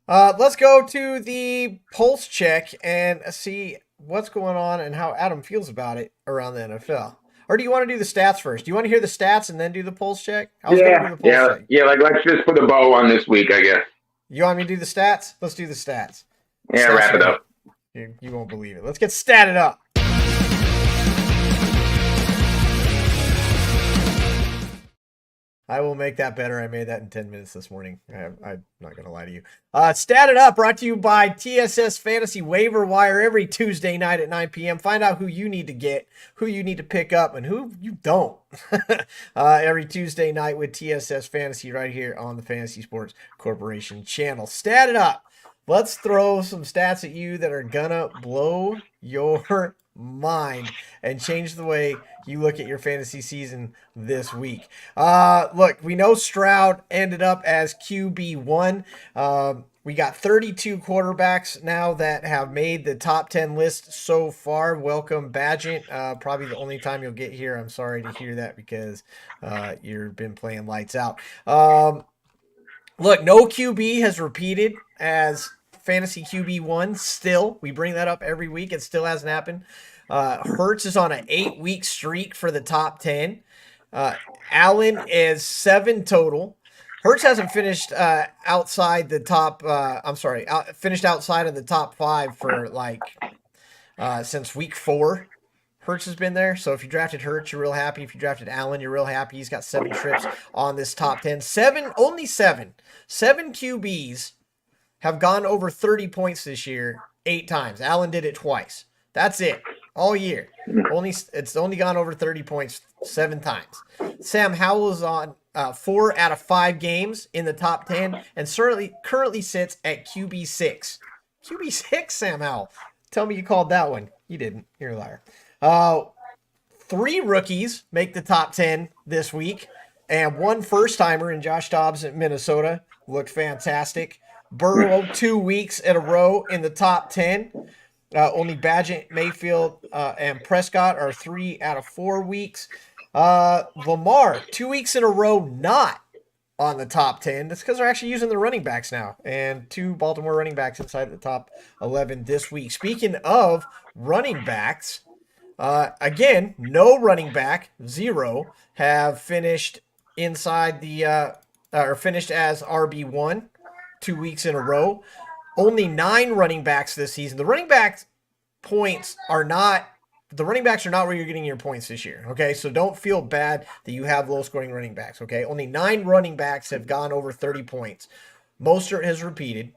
Wow. Let's go to the pulse check and see what's going on and how Adam feels about it around the NFL. Or do you want to do the stats first? Do you want to hear the stats and then do the pulse check? Let's just put a bow on this week, I guess. You want me to do the stats? Let's do the stats. Yeah, wrap it up. You won't believe it. Let's get statted up. I will make that better. I made that in 10 minutes this morning. I'm not going to lie to you. Statted Up, brought to you by TSS Fantasy Waiver Wire every Tuesday night at 9 p.m. Find out who you need to get, who you need to pick up, and who you don't. Every Tuesday night with TSS Fantasy right here on the Fantasy Sports Corporation channel. Statted Up. Let's throw some stats at you that are going to blow your mind and change the way you look at your fantasy season this week. Look, we know Stroud ended up as QB1. We got 32 quarterbacks now that have made the top 10 list so far. Welcome, Badgett. Probably the only time you'll get here. I'm sorry to hear that because you've been playing lights out. Look, no QB has repeated as fantasy QB1 still. We bring that up every week. It still hasn't happened. Hurts is on an 8-week streak for the top 10. Allen is 7 total. Hurts hasn't finished outside the top. Finished outside of the top 5 for since week 4. Hurts has been there. So if you drafted Hurts, you're real happy. If you drafted Allen, you're real happy. He's got 7 trips on this top 10. Only 7 QBs have gone over 30 points this year 8 times. Allen did it twice. That's it. All year. It's only gone over 30 points 7 times. Sam Howell is on 4 out of 5 games in the top 10 and currently sits at QB6. QB6, Sam Howell. Tell me you called that one. You didn't. You're a liar. 3 rookies make the top 10 this week, and 1 first-timer in Josh Dobbs at Minnesota. Looked fantastic. Burrow 2 weeks in a row in the top 10. Only Badgett, Mayfield, and Prescott are 3 out of 4 weeks. Lamar, 2 weeks in a row not on the top 10. That's because they're actually using the running backs now. And 2 Baltimore running backs inside the top 11 this week. Speaking of running backs, again, no running back, 0, have finished inside the or finished as RB1 2 weeks in a row. Only 9 running backs this season. The running backs are not where you're getting your points this year. Okay, so don't feel bad that you have low scoring running backs. Okay, only 9 running backs have gone over 30 points. Mostert has repeated.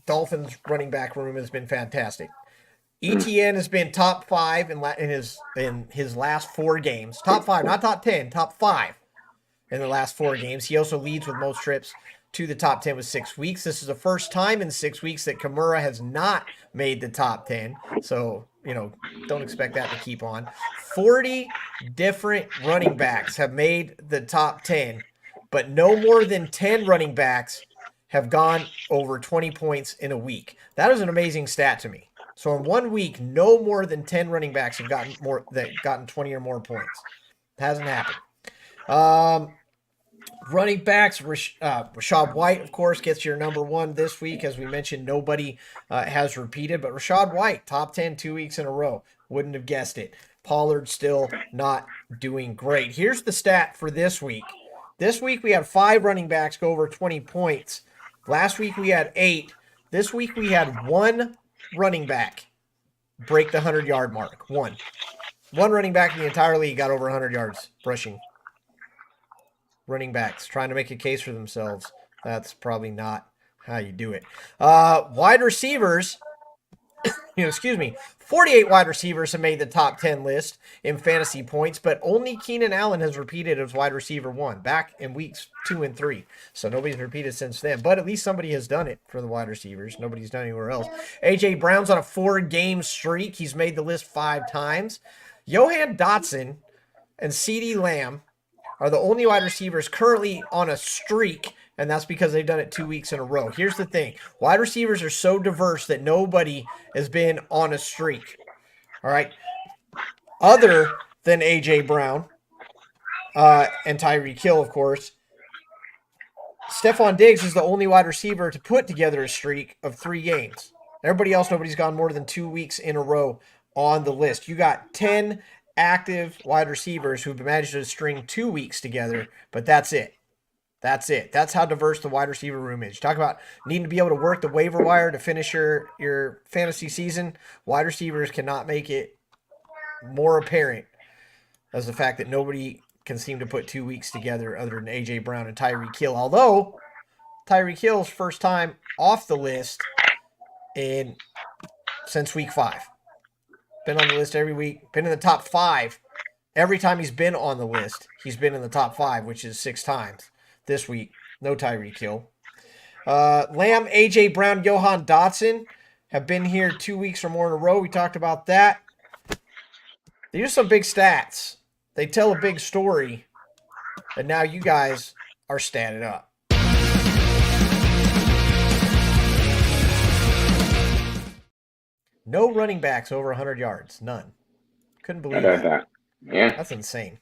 Dolphins running back room has been fantastic. ETN has been top 5 in his last 4 games. Top 5, not top 10, top 5 in the last 4 games. He also leads with most trips to the top 10 with 6 weeks. This is the first time in 6 weeks that Kimura has not made the top 10. So, don't expect that to keep on. 40 different running backs have made the top 10, but no more than 10 running backs have gone over 20 points in a week. That is an amazing stat to me. So in 1 week, no more than 10 running backs have gotten 20 or more points. It hasn't happened. Running backs, Rachaad White, of course, gets your number 1 this week. As we mentioned, nobody has repeated, but Rachaad White, top 10 2 weeks in a row. Wouldn't have guessed it. Pollard still not doing great. Here's the stat for this week. This week we had 5 running backs go over 20 points. Last week we had 8. This week we had 1 running back break the 100-yard mark. One running back in the entire league got over 100 yards rushing. Running backs trying to make a case for themselves. That's probably not how you do it. Wide receivers, 48 wide receivers have made the top 10 list in fantasy points, but only Keenan Allen has repeated as wide receiver 1 back in weeks 2 and 3. So nobody's repeated since then, but at least somebody has done it for the wide receivers. Nobody's done anywhere else. A.J. Brown's on a 4-game streak. He's made the list 5 times. Johan Dotson and CeeDee Lamb are the only wide receivers currently on a streak, and that's because they've done it 2 weeks in a row. Here's the thing. Wide receivers are so diverse that nobody has been on a streak. All right? Other than A.J. Brown and Tyreek Hill, of course, Stephon Diggs is the only wide receiver to put together a streak of 3 games. Everybody else, nobody's gone more than 2 weeks in a row on the list. You got 10 active wide receivers who've managed to string 2 weeks together, but that's it. That's it. That's how diverse the wide receiver room is. You talk about needing to be able to work the waiver wire to finish your fantasy season. Wide receivers cannot make it more apparent as the fact that nobody can seem to put 2 weeks together other than A.J. Brown and Tyreek Hill. Although Tyreek Hill's first time off the list since week 5. Been on the list every week. Been in the top 5. Every time he's been on the list, he's been in the top 5, which is 6 times. This week, no Tyreek Hill. Lamb, A.J. Brown, Johan Dotson have been here 2 weeks or more in a row. We talked about that. These are some big stats. They tell a big story. And now you guys are statted up. No running backs over 100 yards. None. Couldn't believe that. Yeah. That's insane.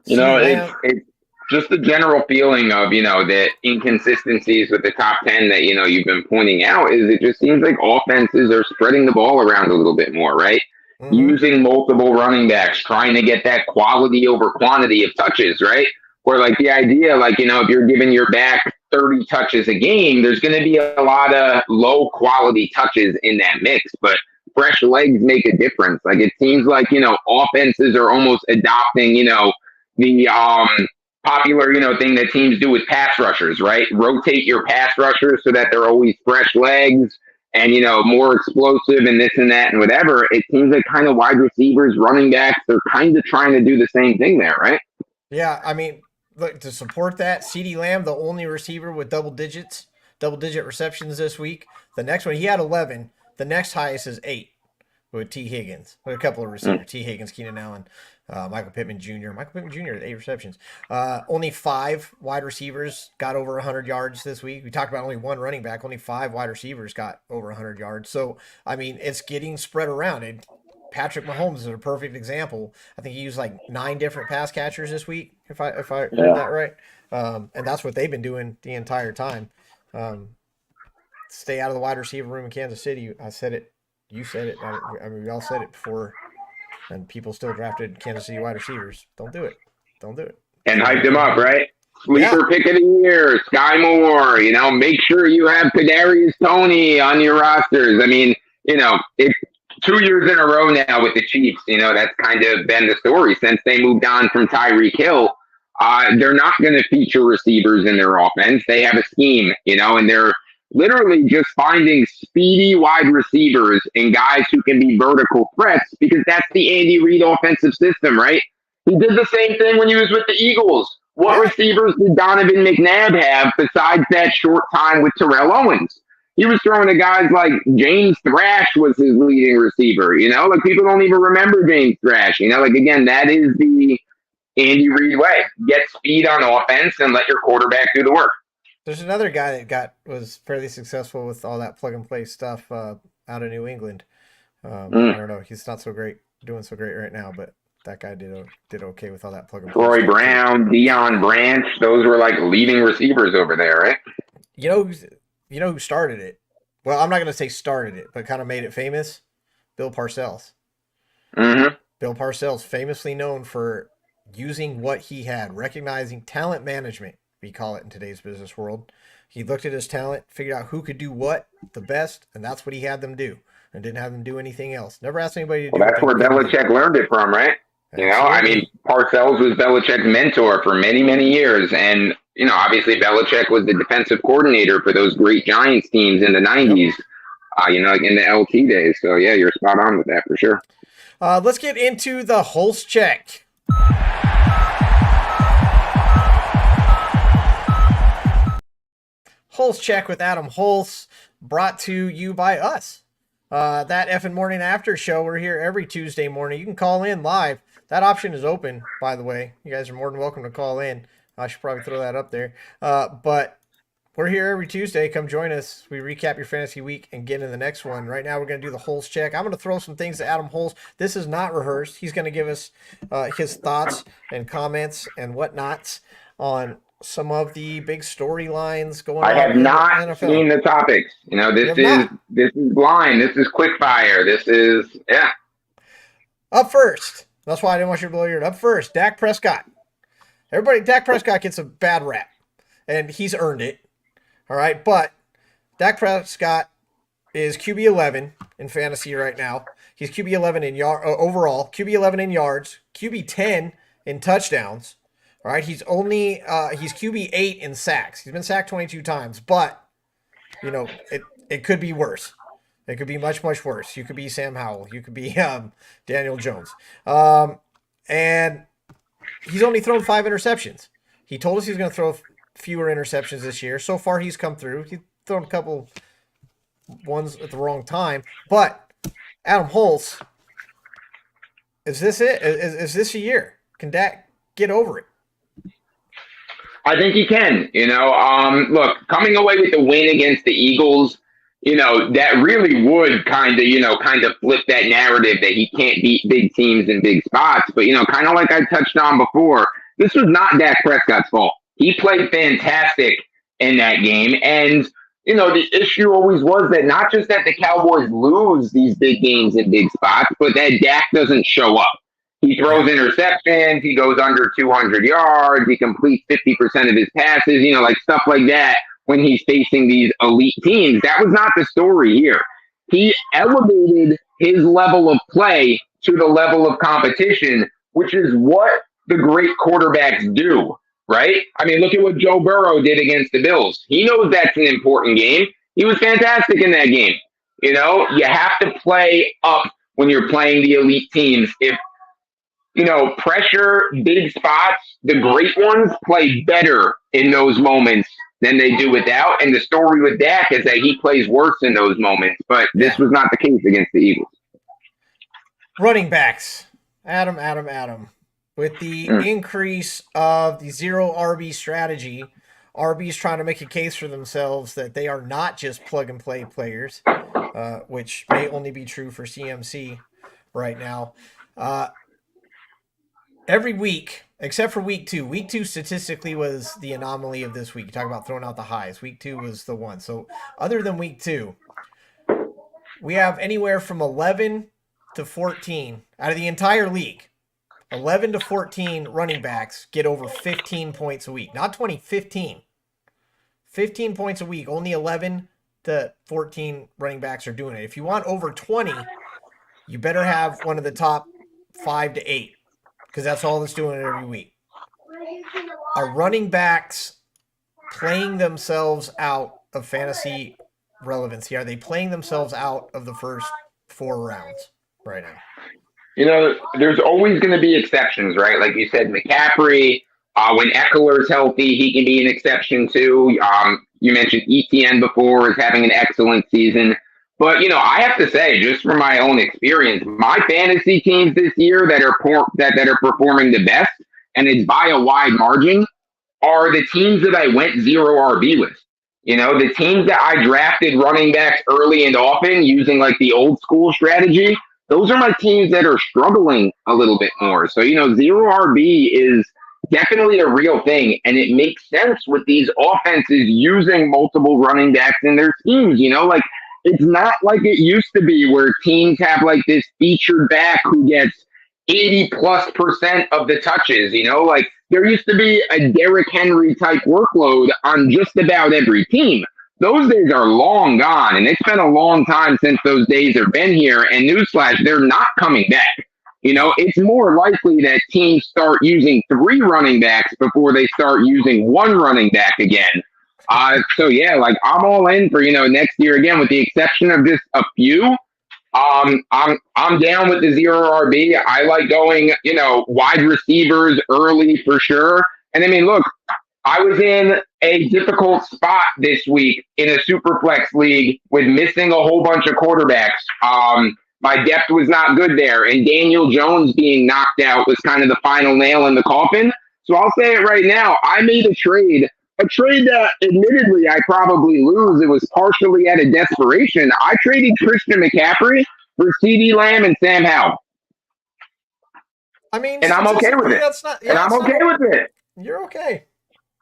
It's just the general feeling of, the inconsistencies with the top 10 that, you've been pointing out is it just seems like offenses are spreading the ball around a little bit more, right? Mm-hmm. Using multiple running backs, trying to get that quality over quantity of touches, right? Or like the idea, if you're giving your back 30 touches a game, there's going to be a lot of low quality touches in that mix, but fresh legs make a difference. Like it seems like, offenses are almost adopting, the popular, thing that teams do with pass rushers, right? Rotate your pass rushers so that they're always fresh legs and, more explosive and this and that and whatever. It seems like kind of wide receivers, running backs, they're kind of trying to do the same thing there, right? Yeah, I mean, look, to support that, CeeDee Lamb, the only receiver with double-digit receptions this week. The next one, he had 11. The next highest is 8 with T. Higgins. With a couple of receivers, T. Higgins, Keenan Allen, Michael Pittman Jr. Michael Pittman Jr. with 8 receptions. Only 5 wide receivers got over 100 yards this week. We talked about only 1 running back. Only 5 wide receivers got over 100 yards. So, I mean, it's getting spread around. And Patrick Mahomes is a perfect example. I think he used like 9 different pass catchers this week, if I heard that right. And that's what they've been doing the entire time. Stay out of the wide receiver room in Kansas City. I said it. You said it. I mean, we all said it before, and people still drafted Kansas City wide receivers. Don't do it. Don't do it. And hyped them up, right? Sleeper pick of the year, Sky Moore. Make sure you have Kadarius Toney on your rosters. I mean, it's 2 years in a row now with the Chiefs. That's kind of been the story since they moved on from Tyreek Hill. They're not going to feature receivers in their offense. They have a scheme, and they're literally just finding speedy wide receivers and guys who can be vertical threats because that's the Andy Reid offensive system, right? He did the same thing when he was with the Eagles. What receivers did Donovan McNabb have besides that short time with Terrell Owens? He was throwing to guys like James Thrash was his leading receiver, like people don't even remember James Thrash, again, that is the Andy Reid way. Get speed on offense and let your quarterback do the work. There's another guy that was fairly successful with all that plug and play stuff out of New England. I don't know. He's not doing so great right now, but that guy did okay with all that plug and play. Troy Brown, Deion Branch, those were like leading receivers over there, right? You know who started it? Well, I'm not going to say started it, but kind of made it famous. Bill Parcells. Mm-hmm. Bill Parcells, famously known for using what he had, recognizing talent management, we call it in today's business world. He looked at his talent, figured out who could do what the best, and that's what he had them do, and didn't have them do anything else. Never asked anybody to do. Well, that's where Belichick learned it from, right? Parcells was Belichick's mentor for many, many years, and obviously Belichick was the defensive coordinator for those great Giants teams in the 90s. Like in the LT days. So yeah, you're spot on with that for sure. Let's get into the Hulse check. Hulse check with Adam Hulse, brought to you by us. That EFIN Morning After Show, we're here every Tuesday morning. You can call in live. That option is open, by the way. You guys are more than welcome to call in. I should probably throw that up there. But we're here every Tuesday. Come join us. We recap your fantasy week and get into the next one. Right now, we're going to do the Hulse check. I'm going to throw some things to Adam Hulse. This is not rehearsed. He's going to give us his thoughts and comments and whatnots on some of the big storylines going on. I have not seen the topics. This is blind. This is quick fire. This is Up first. That's why I didn't want you to blow your head. Up first, Dak Prescott. Dak Prescott gets a bad rap, and he's earned it. All right, but Dak Prescott is QB 11 in fantasy right now. He's QB 11 in overall, QB 11 in yards, QB 10 in touchdowns. All right, he's QB 8 in sacks. He's been sacked 22 times, but it could be worse. It could be much, much worse. You could be Sam Howell. You could be Daniel Jones. And he's only thrown 5 interceptions. He told us he was going to throw fewer interceptions this year. So far, he's come through. He's thrown a couple ones at the wrong time. But Adam Holtz, is this it? Is this a year? Can Dak get over it? I think he can. Look, coming away with the win against the Eagles, that really would kind of flip that narrative that he can't beat big teams in big spots. But, kind of like I touched on before, this was not Dak Prescott's fault. He played fantastic in that game. And, the issue always was that not just that the Cowboys lose these big games in big spots, but that Dak doesn't show up. He throws interceptions. He goes under 200 yards. He completes 50% of his passes, stuff like that when he's facing these elite teams. That was not the story here. He elevated his level of play to the level of competition, which is what the great quarterbacks do, right? I mean, look at what Joe Burrow did against the Bills. He knows that's an important game. He was fantastic in that game. You have to play up when you're playing the elite teams. If pressure, big spots, the great ones play better in those moments than they do without. And the story with Dak is that he plays worse in those moments. But this was not the case against the Eagles. Running backs. Adam. With the increase of the zero RB strategy, RB's trying to make a case for themselves that they are not just plug-and-play players, which may only be true for CMC right now. Every week, except for week 2. Week 2 statistically was the anomaly of this week. You talk about throwing out the highs. Week 2 was the one. So other than week 2, we have anywhere from 11 to 14 out of the entire league. 11 to 14 running backs get over 15 points a week. Not 20, 15. 15 points a week. Only 11 to 14 running backs are doing it. If you want over 20, you better have one of the top 5 to 8. Because that's all that's doing it every week. Are running backs playing themselves out of fantasy relevancy? Are they playing themselves out of the first 4 rounds right now? There's always going to be exceptions, right? Like you said, McCaffrey, when Eckler's healthy, he can be an exception too. You mentioned ETN before is having an excellent season. But, I have to say, just from my own experience, my fantasy teams this year that are performing the best, and it's by a wide margin, are the teams that I went zero RB with. The teams that I drafted running backs early and often using like the old school strategy, those are my teams that are struggling a little bit more. So, zero RB is definitely a real thing, and it makes sense with these offenses using multiple running backs in their teams, It's not like it used to be where teams have like this featured back who gets 80+% of the touches, there used to be a Derrick Henry type workload on just about every team. Those days are long gone, and it's been a long time since those days have been here. And newsflash, they're not coming back. It's more likely that teams start using 3 running backs before they start using 1 running back again. So yeah, I'm all in for, next year again, with the exception of just a few. I'm down with the zero RB. I like going, wide receivers early for sure. And I mean, look, I was in a difficult spot this week in a super flex league with missing a whole bunch of quarterbacks. My depth was not good there, and Daniel Jones being knocked out was kind of the final nail in the coffin. So I'll say it right now. I made a trade that admittedly I probably lose. It was partially out of desperation. I traded Christian McCaffrey for CeeDee Lamb and Sam Howell. I mean, and I'm okay with it. With it. You're okay.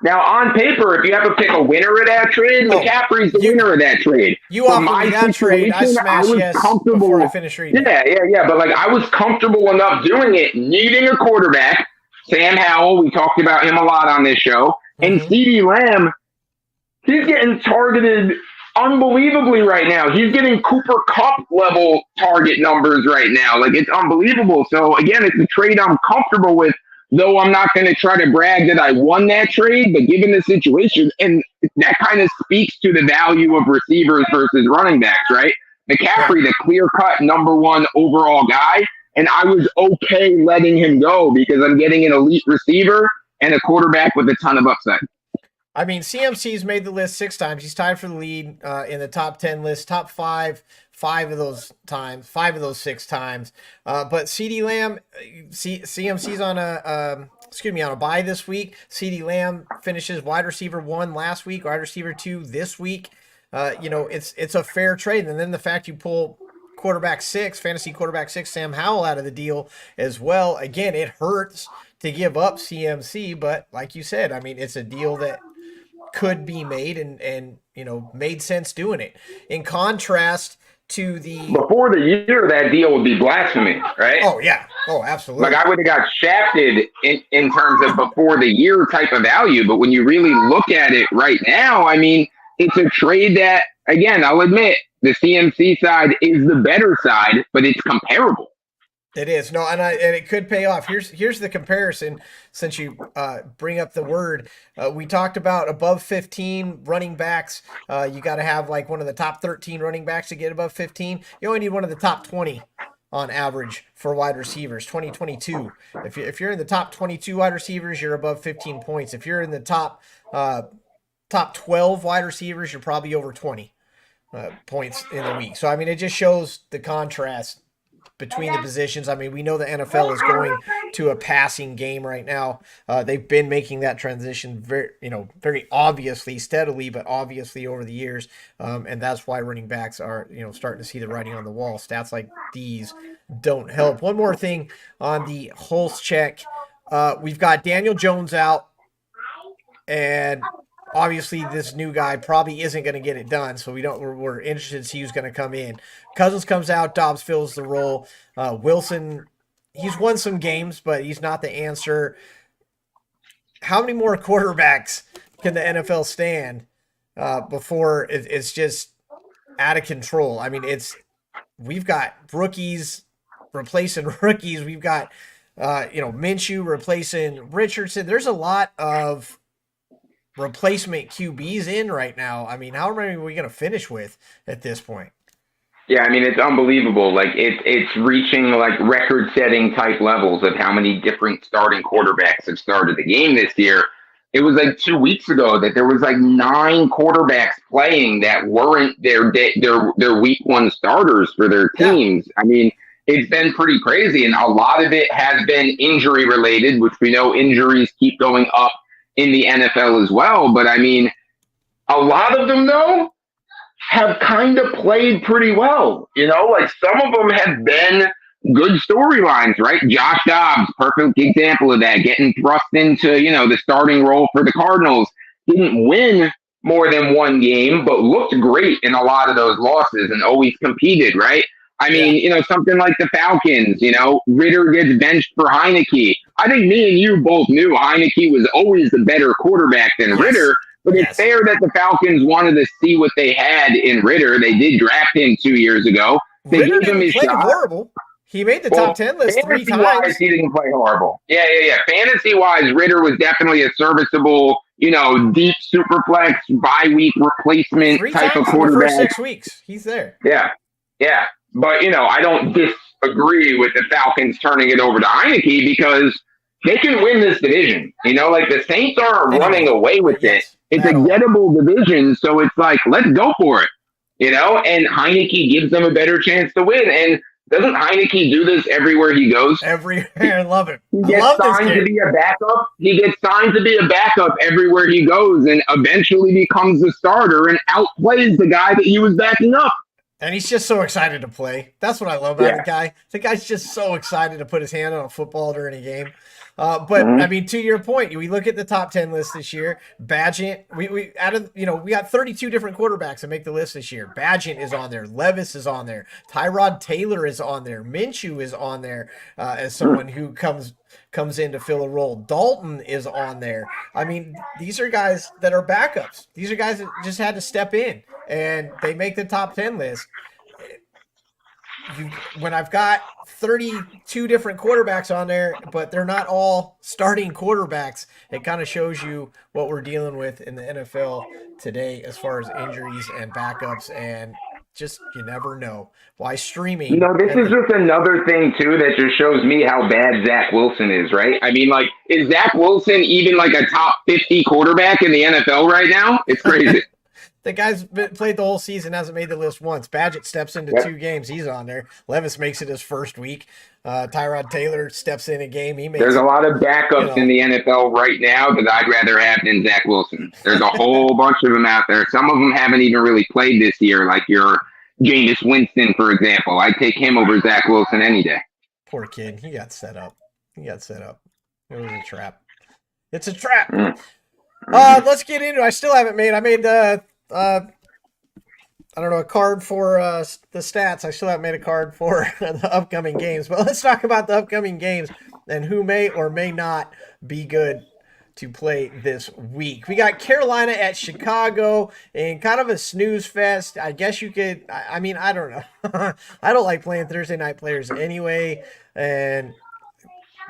Now, on paper, if you have to pick a winner of that trade, McCaffrey's the winner of that trade. You offered me that trade. I smashed yes before I finished reading. Yeah. But I was comfortable enough doing it, needing a quarterback, Sam Howell, we talked about him a lot on this show. And CeeDee Lamb, he's getting targeted unbelievably right now. He's getting Cooper Kupp level target numbers right now. Like, it's unbelievable. So, again, it's a trade I'm comfortable with, though I'm not going to try to brag that I won that trade. But given the situation, and that kind of speaks to the value of receivers versus running backs, right? McCaffrey, the clear-cut #1 overall guy, and I was okay letting him go because I'm getting an elite receiver and a quarterback with a ton of upside. I mean, CMC's made the list 6 times. He's tied for the lead in the top 10 list, top 5 of those 6 times. But CeeDee Lamb, CMC's on a bye this week. CeeDee Lamb finishes wide receiver 1 last week, wide receiver 2 this week. It's a fair trade. And then the fact you pull fantasy quarterback 6, Sam Howell out of the deal as well. Again, it hurts to give up CMC, but like you said, I mean, it's a deal that could be made and made sense doing it. In contrast to before the year, that deal would be blasphemy, right? Oh yeah. Oh, absolutely. Like, I would have got shafted in terms of before the year type of value. But when you really look at it right now, I mean, it's a trade that, again, I'll admit, the CMC side is the better side, but it's comparable. It is. No, and it could pay off. Here's the comparison, since you bring up the word. We talked about above 15 running backs. You got to have like one of the top 13 running backs to get above 15. You only need one of the top 20 on average for wide receivers, 2022. If you're in the top 22 wide receivers, you're above 15 points. If you're in the top 12 wide receivers, you're probably over 20 points in the week. So, I mean, it just shows the contrast between the positions. I mean, we know the NFL is going to a passing game right now. They've been making that transition very obviously, steadily, but obviously over the years. And that's why running backs are, starting to see the writing on the wall. Stats like these don't help. One more thing on the Hulse check. We've got Daniel Jones out, and obviously this new guy probably isn't going to get it done, so we're interested to see who's going to come in. Cousins comes out, Dobbs fills the role. Wilson, he's won some games, but he's not the answer. How many more quarterbacks can the NFL stand before it's just out of control? I mean, we've got rookies replacing rookies. We've got Minshew replacing Richardson. There's a lot of replacement QBs in right now. I mean, how many are we going to finish with at this point? Yeah, I mean, it's unbelievable. Like, it's reaching like record-setting type levels of how many different starting quarterbacks have started the game this year. It was like 2 weeks ago that there was like 9 quarterbacks playing that weren't their week 1 starters for their teams. Yeah. I mean, it's been pretty crazy, and a lot of it has been injury related, which we know injuries keep going up in the NFL as well. But I mean, a lot of them though have kind of played pretty well. Like some of them have been good storylines, right? Josh Dobbs, perfect example of that, getting thrust into, the starting role for the Cardinals. Didn't win more than 1 game, but looked great in a lot of those losses and always competed, right? I mean, something like the Falcons, Ritter gets benched for Heineke. I think me and you both knew Heineke was always the better quarterback than Ritter, but it's fair that the Falcons wanted to see what they had in Ritter. They did draft him 2 years ago. They Ritter gave him his shot. Horrible. He made the top 10 list 3 times. He didn't play horrible. Yeah. Fantasy-wise, Ritter was definitely a serviceable, deep super flex, bye-week replacement type of quarterback. For 6 weeks. He's there. Yeah. But, I don't disagree with the Falcons turning it over to Heineke because they can win this division. Like the Saints aren't running away with it. It's a gettable division, so it's like, let's go for it. And Heineke gives them a better chance to win. And doesn't Heineke do this everywhere he goes? Everywhere. I love it. He gets signed to be a backup. He gets signed to be a backup everywhere he goes and eventually becomes the starter and outplays the guy that he was backing up. And he's just so excited to play. That's what I love about the guy. The guy's just so excited to put his hand on a football during a game. But I mean, to your point, we look at the top 10 list this year. Badgett, we got 32 different quarterbacks that make the list this year. Badgett is on there. Levis is on there. Tyrod Taylor is on there. Minshew is on there as someone who comes in to fill a role. Dalton is on there. I mean, these are guys that are backups. These are guys that just had to step in, and they make the top 10 list. When I've got 32 different quarterbacks on there, but they're not all starting quarterbacks, it kind of shows you what we're dealing with in the NFL today as far as injuries and backups, and just you never know. Why streaming? This is just another thing too that just shows me how bad Zach Wilson is, right? I mean, like, is Zach Wilson even like a top 50 quarterback in the NFL right now? It's crazy. The guy's played the whole season, hasn't made the list once. Badgett steps into 2 games, he's on there. Levis makes it his first week. Tyrod Taylor steps in a game, he makes There's a lot of backups in the NFL right now that I'd rather have than Zach Wilson. There's a whole bunch of them out there. Some of them haven't even really played this year, like your Jameis Winston, for example. I'd take him over Zach Wilson any day. Poor kid, he got set up. It was a trap. It's a trap. Let's get into it. I still haven't made. I made I don't know, a card for the stats. I still haven't made a card for the upcoming games, but let's talk about the upcoming games and who may or may not be good to play this week. We got Carolina at Chicago in kind of a snooze fest. I guess you could, I mean, I don't know. I don't like playing Thursday night players anyway, and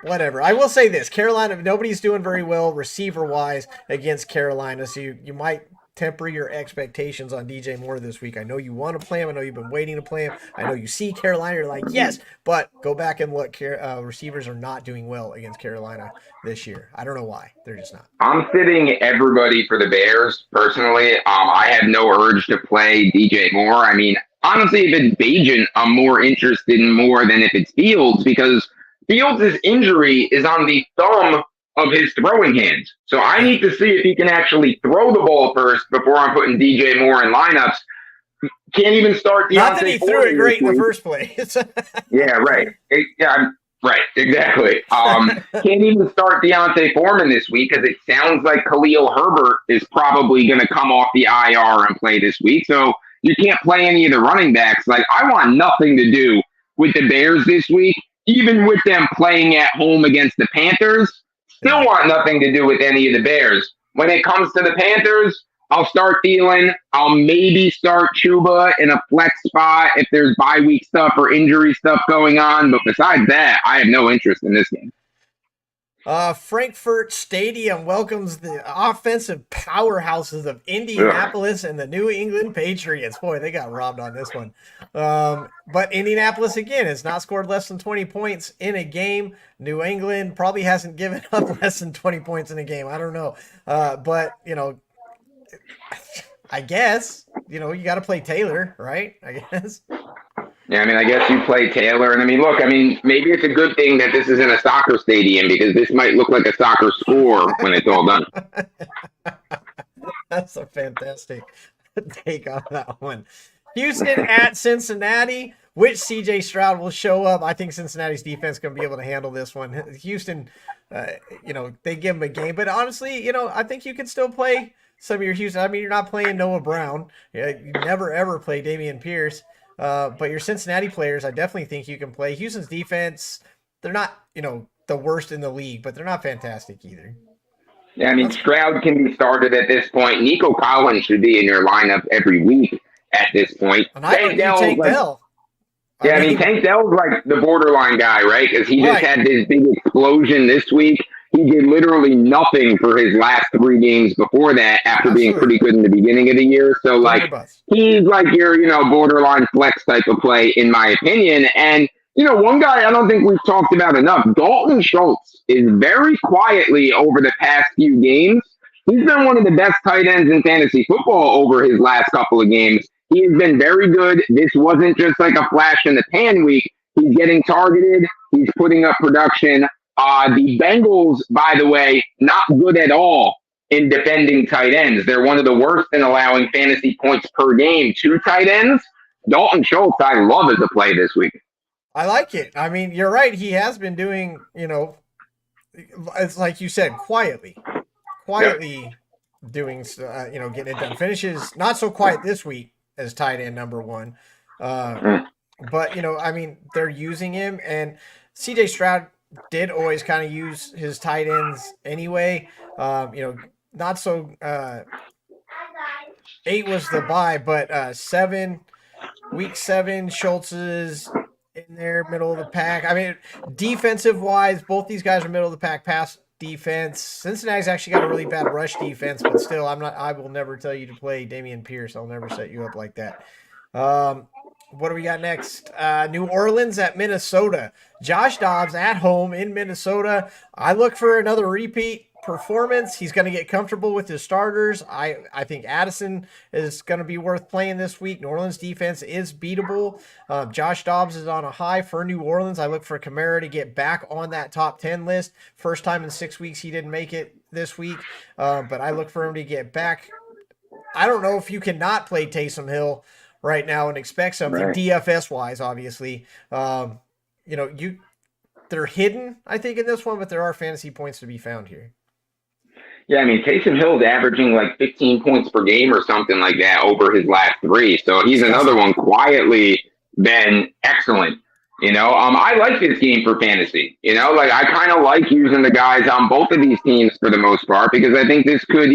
whatever. I will say this, Carolina, nobody's doing very well receiver-wise against Carolina, so you might temper your expectations on DJ Moore this week. I know you want to play him. I know you've been waiting to play him. I know you see Carolina, you're like, yes, but go back and look. Receivers are not doing well against Carolina this year. I don't know why. They're just not. I'm sitting everybody for the Bears, personally. I have no urge to play DJ Moore. I mean, honestly, if it's Bagent, I'm more interested in more than if it's Fields, because Fields' injury is on the thumb of his throwing hands. So I need to see if he can actually throw the ball first before I'm putting DJ Moore in lineups. Can't even start Deontay. Not that he threw it great in the first place. Yeah, right. Right, exactly. Can't even start Deontay Foreman this week because it sounds like Khalil Herbert is probably going to come off the IR and play this week. So you can't play any of the running backs. Like, I want nothing to do with the Bears this week, even with them playing at home against the Panthers. Still want nothing to do with any of the Bears. When it comes to the Panthers, I'll start Thielen. I'll maybe start Chuba in a flex spot if there's bye week stuff or injury stuff going on. But besides that, I have no interest in this game. Frankfurt Stadium welcomes the offensive powerhouses of Indianapolis and the New England Patriots. Boy, they got robbed on this one. But Indianapolis, again, has not scored less than 20 points in a game. New England probably hasn't given up less than 20 points in a game. I don't know. But, I guess, you got to play Taylor, right? I guess. Yeah, I mean, I guess you play Taylor. And, look, maybe it's a good thing that this isn't a soccer stadium, because this might look like a soccer score when it's all done. That's a fantastic take on that one. Houston at Cincinnati. Which C.J. Stroud will show up? I think Cincinnati's defense going to be able to handle this one. Houston, they give him a game. But honestly, I think you can still play some of your Houston. You're not playing Noah Brown. You never, ever play Dameon Pierce. But your Cincinnati players, I definitely think you can play. Houston's defense, they're not, the worst in the league, but they're not fantastic either. Yeah, Stroud can be started at this point. Nico Collins should be in your lineup every week at this point. And I think Tank Dell. Tank Dell's like the borderline guy, right? Because he just had this big explosion this week. He did literally nothing for his last 3 games before that after being pretty good in the beginning of the year. So, he's like your, borderline flex type of play, in my opinion. And, one guy I don't think we've talked about enough, Dalton Schultz, is very quietly over the past few games. He's been one of the best tight ends in fantasy football over his last couple of games. He has been very good. This wasn't just like a flash in the pan week. He's getting targeted. He's putting up production. The Bengals, by the way, not good at all in defending tight ends. They're one of the worst in allowing fantasy points per game to tight ends. Dalton Schultz, I love as a play this week. I like it. You're right. He has been doing, it's like you said, quietly doing, getting it done. Finishes not so quiet this week as tight end number one. Mm. But, I mean, they're using him, and CJ Stroud did always kind of use his tight ends anyway. Not so, 8 was the bye, but week 7, Schultz is in there, middle of the pack. I mean, defensive wise, both these guys are middle of the pack pass defense. Cincinnati's actually got a really bad rush defense, but still, I will never tell you to play Dameon Pierce. I'll never set you up like that. What do we got next? New Orleans at Minnesota. Josh Dobbs at home in Minnesota. I look for another repeat performance. He's going to get comfortable with his starters. I think Addison is going to be worth playing this week. New Orleans defense is beatable. Josh Dobbs is on a high for New Orleans. I look for Kamara to get back on that top 10 list. First time in 6 weeks he didn't make it this week, but I look for him to get back. I don't know if you cannot play Taysom Hill right now and expect something Right. DFS wise, obviously. They're hidden, I think, in this one, but there are fantasy points to be found here. Yeah, I mean, Taysom Hill's averaging like 15 points per game or something like that over his last 3. So he's another one quietly been excellent. I like this game for fantasy. Like I kind of like using the guys on both of these teams for the most part because I think this could,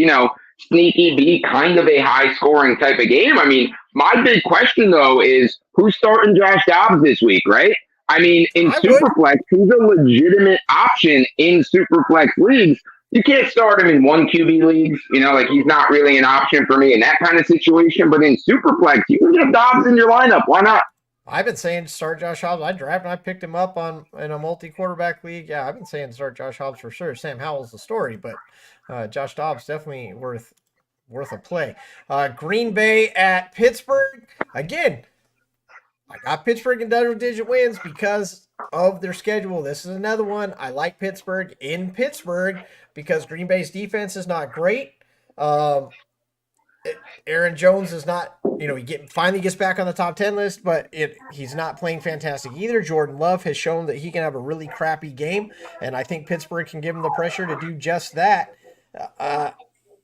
sneaky be kind of a high scoring type of game. I mean, my big question though is who's starting Josh Dobbs this week, right? I mean, in Superflex, he's a legitimate option in Superflex leagues. You can't start him in 1 QB leagues, like he's not really an option for me in that kind of situation. But in Superflex, you can get Dobbs in your lineup. Why not? I've been saying start Josh Hobbs. I picked him up in a multi-quarterback league. Yeah, I've been saying start Josh Hobbs for sure. Sam Howell's the story, but Josh Dobbs definitely worth a play. Green Bay at Pittsburgh. Again, I got Pittsburgh in double-digit wins because of their schedule. This is another one. I like Pittsburgh in Pittsburgh because Green Bay's defense is not great. Aaron Jones is not, he finally gets back on the top 10 list, but he's not playing fantastic either. Jordan Love has shown that he can have a really crappy game, and I think Pittsburgh can give him the pressure to do just that. I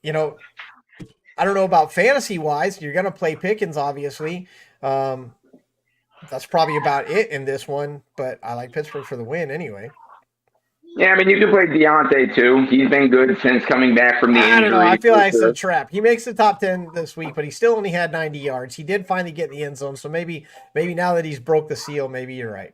don't know about fantasy-wise. You're going to play Pickens, obviously. That's probably about it in this one, but I like Pittsburgh for the win anyway. Yeah, I mean, you can play Deontay too. He's been good since coming back from the injury. I don't know. I feel like it's a trap. He makes the top 10 this week, but he still only had 90 yards. He did finally get in the end zone, so maybe now that he's broke the seal, maybe you're right.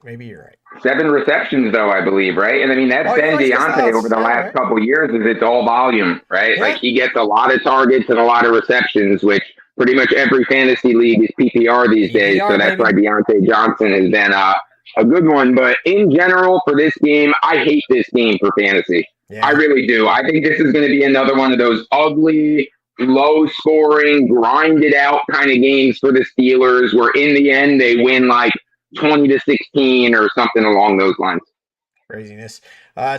7 receptions, though, I believe, right? And I mean, that's been Deontay over the last couple of years. Is it's all volume, right? Yeah. Like he gets a lot of targets and a lot of receptions, which pretty much every fantasy league is PPR these days. So that's why Deontay Johnson has been a good one. But in general, for this game, I hate this game for fantasy. Yeah. I really do. I think this is going to be another one of those ugly, low-scoring, grinded-out kind of games for the Steelers where in the end they win like 20-16 or something along those lines. Craziness.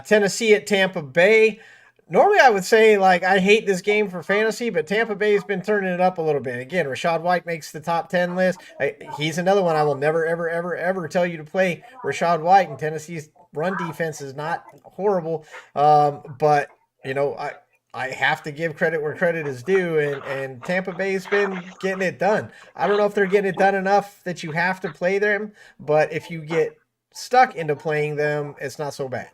Tennessee at Tampa Bay. Normally I would say, I hate this game for fantasy, but Tampa Bay has been turning it up a little bit. Again, Rachaad White makes the top 10 list. He's another one. I will never, ever, ever, ever tell you to play Rachaad White, and Tennessee's run defense is not horrible. But, I have to give credit where credit is due, and Tampa Bay's been getting it done. I don't know if they're getting it done enough that you have to play them, but if you get stuck into playing them, it's not so bad.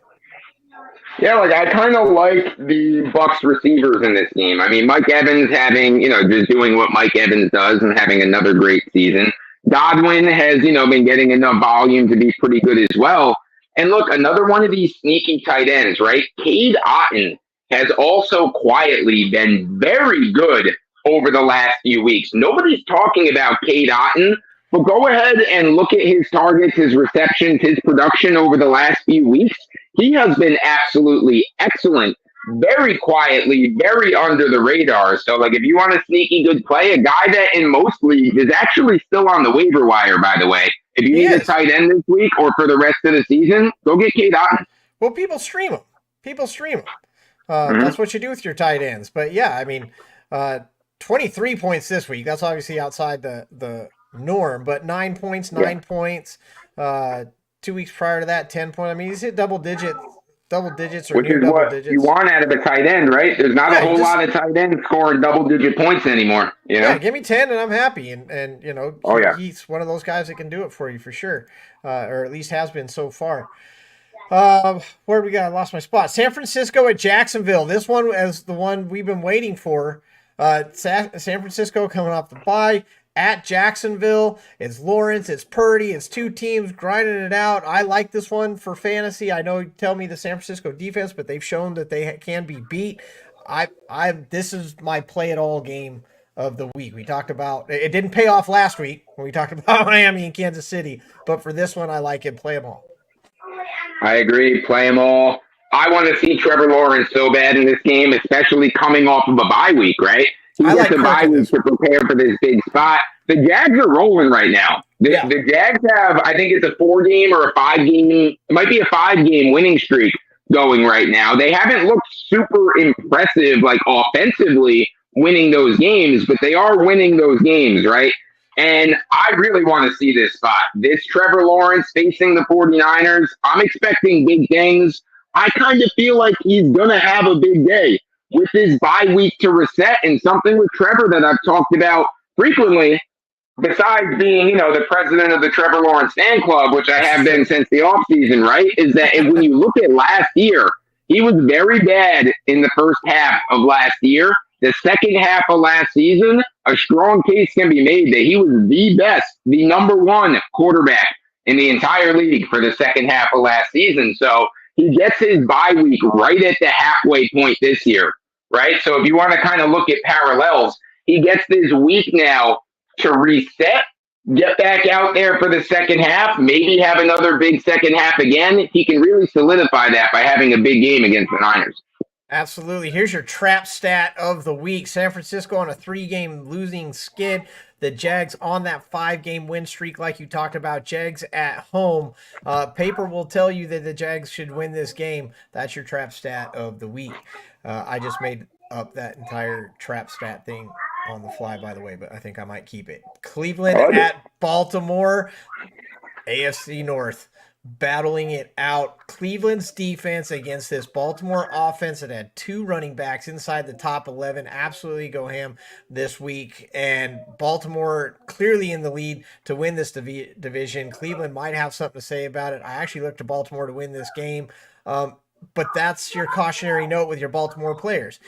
Yeah, I kind of like the Bucs receivers in this game. I mean, Mike Evans having, just doing what Mike Evans does and having another great season. Godwin has, been getting enough volume to be pretty good as well. And look, another one of these sneaky tight ends, right? Cade Otton has also quietly been very good over the last few weeks. Nobody's talking about Cade Otton, but go ahead and look at his targets, his receptions, his production over the last few weeks. He has been absolutely excellent, very quietly, very under the radar. So, if you want a sneaky good play, a guy that in most leagues is actually still on the waiver wire, by the way. If you need a tight end this week or for the rest of the season, go get Cade Otton. Well, people stream him. That's what you do with your tight ends. But, yeah, I mean, 23 points this week. That's obviously outside the norm. But 9 points, 9 points. 2 weeks prior to that, 10 points. I mean, he's hit double-digit double digits or which near is double what you digits. want out of a tight end, right? There's not a Yeah, whole lot of tight ends scoring double-digit points anymore, you know? yeah, give me 10 and I'm happy. And Oh, yeah. he's one of those guys that can do it for you for sure, or at least has been so far. Where we got? I lost my spot. San Francisco at Jacksonville. This one is the one we've been waiting for. San Francisco coming off the bye at Jacksonville. It's Lawrence. It's Purdy. It's two teams grinding it out. I like this one for fantasy. I know you tell me the San Francisco defense, but they've shown that they can be beat. This is my play it all game of the week. We talked about it didn't pay off last week when we talked about Miami and Kansas City, but for this one, I like it. Play them all. I agree. Play them all. I want to see Trevor Lawrence so bad in this game, especially coming off of a bye week, right? He I gets like a bye week to prepare for this big spot. The Jags are rolling right now. The Jags have, I think it's a 4-game or a 5-game, it might be a 5-game winning streak going right now. They haven't looked super impressive, like offensively winning those games, but they are winning those games, right? And I really want to see this spot. This Trevor Lawrence facing the 49ers, I'm expecting big things. I kind of feel like he's going to have a big day with his bye week to reset, and something with Trevor that I've talked about frequently, besides being, the president of the Trevor Lawrence fan club, which I have been since the offseason, right, is that when you look at last year, he was very bad in the first half of last year. The second half of last season, a strong case can be made that he was the best, the number one quarterback in the entire league for the second half of last season. So he gets his bye week right at the halfway point this year, right? So if you want to kind of look at parallels, he gets this week now to reset, get back out there for the second half, maybe have another big second half again. He can really solidify that by having a big game against the Niners. Absolutely. Here's your trap stat of the week. San Francisco on a 3-game losing skid. The Jags on that 5-game win streak like you talked about. Jags at home. Paper will tell you that the Jags should win this game. That's your trap stat of the week. I just made up that entire trap stat thing on the fly, by the way, but I think I might keep it. Cleveland at Baltimore. AFC North. Battling it out. Cleveland's defense against this Baltimore offense that had 2 running backs inside the top 11 absolutely go ham this week. And Baltimore clearly in the lead to win this division. Cleveland might have something to say about it. I actually look to Baltimore to win this game. But that's your cautionary note with your Baltimore players.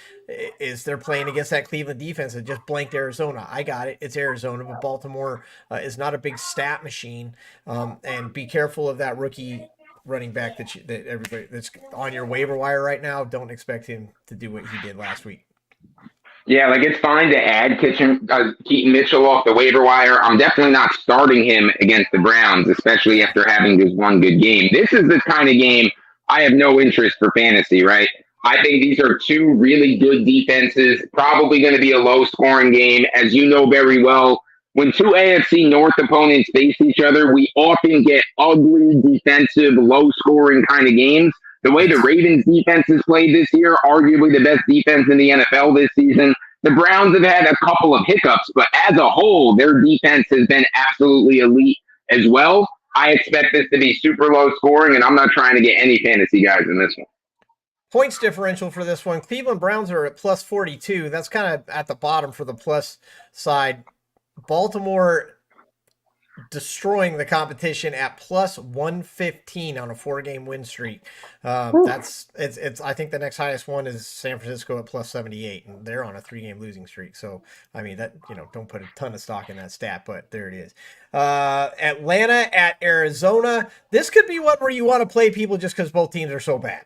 Is they're playing against that Cleveland defense that just blanked Arizona. I got it. It's Arizona, but Baltimore is not a big stat machine. And be careful of that rookie running back that everybody that's on your waiver wire right now. Don't expect him to do what he did last week. Yeah, like it's fine to add Keaton Mitchell off the waiver wire. I'm definitely not starting him against the Browns, especially after having just one good game. This is the kind of game I have no interest for fantasy, right? I think these are 2 really good defenses, probably going to be a low-scoring game. As you know very well, when 2 AFC North opponents face each other, we often get ugly, defensive, low-scoring kind of games. The way the Ravens defense has played this year, arguably the best defense in the NFL this season. The Browns have had a couple of hiccups, but as a whole, their defense has been absolutely elite as well. I expect this to be super low scoring, and I'm not trying to get any fantasy guys in this one. Points differential for this one. Cleveland Browns are at plus 42. That's kind of at the bottom for the plus side. Baltimore destroying the competition at plus 115 on a 4-game win streak. It's I think the next highest one is San Francisco at plus 78, and they're on a 3-game losing streak. So I mean that don't put a ton of stock in that stat, but there it is. Atlanta at Arizona. This could be one where you want to play people just because both teams are so bad.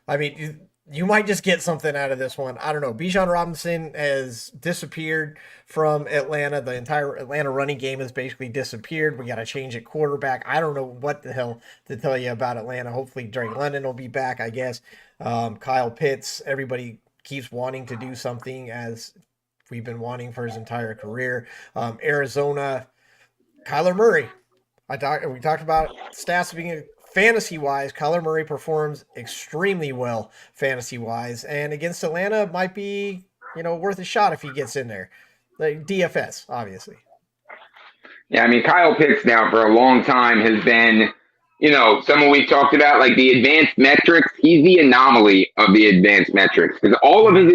I mean, you might just get something out of this one. I don't know. Bijan Robinson has disappeared from Atlanta. The entire Atlanta running game has basically disappeared. We got to change at quarterback. I don't know what the hell to tell you about Atlanta. Hopefully Drake London will be back, I guess. Kyle Pitts, everybody keeps wanting to do something as we've been wanting for his entire career. Arizona, Kyler Murray. We talked about stats being fantasy-wise, Kyler Murray performs extremely well fantasy-wise, and against Atlanta might be, worth a shot if he gets in there. Like DFS, obviously. Yeah, I mean, Kyle Pitts now for a long time has been someone we talked about, like the advanced metrics, he's the anomaly of the advanced metrics because all of his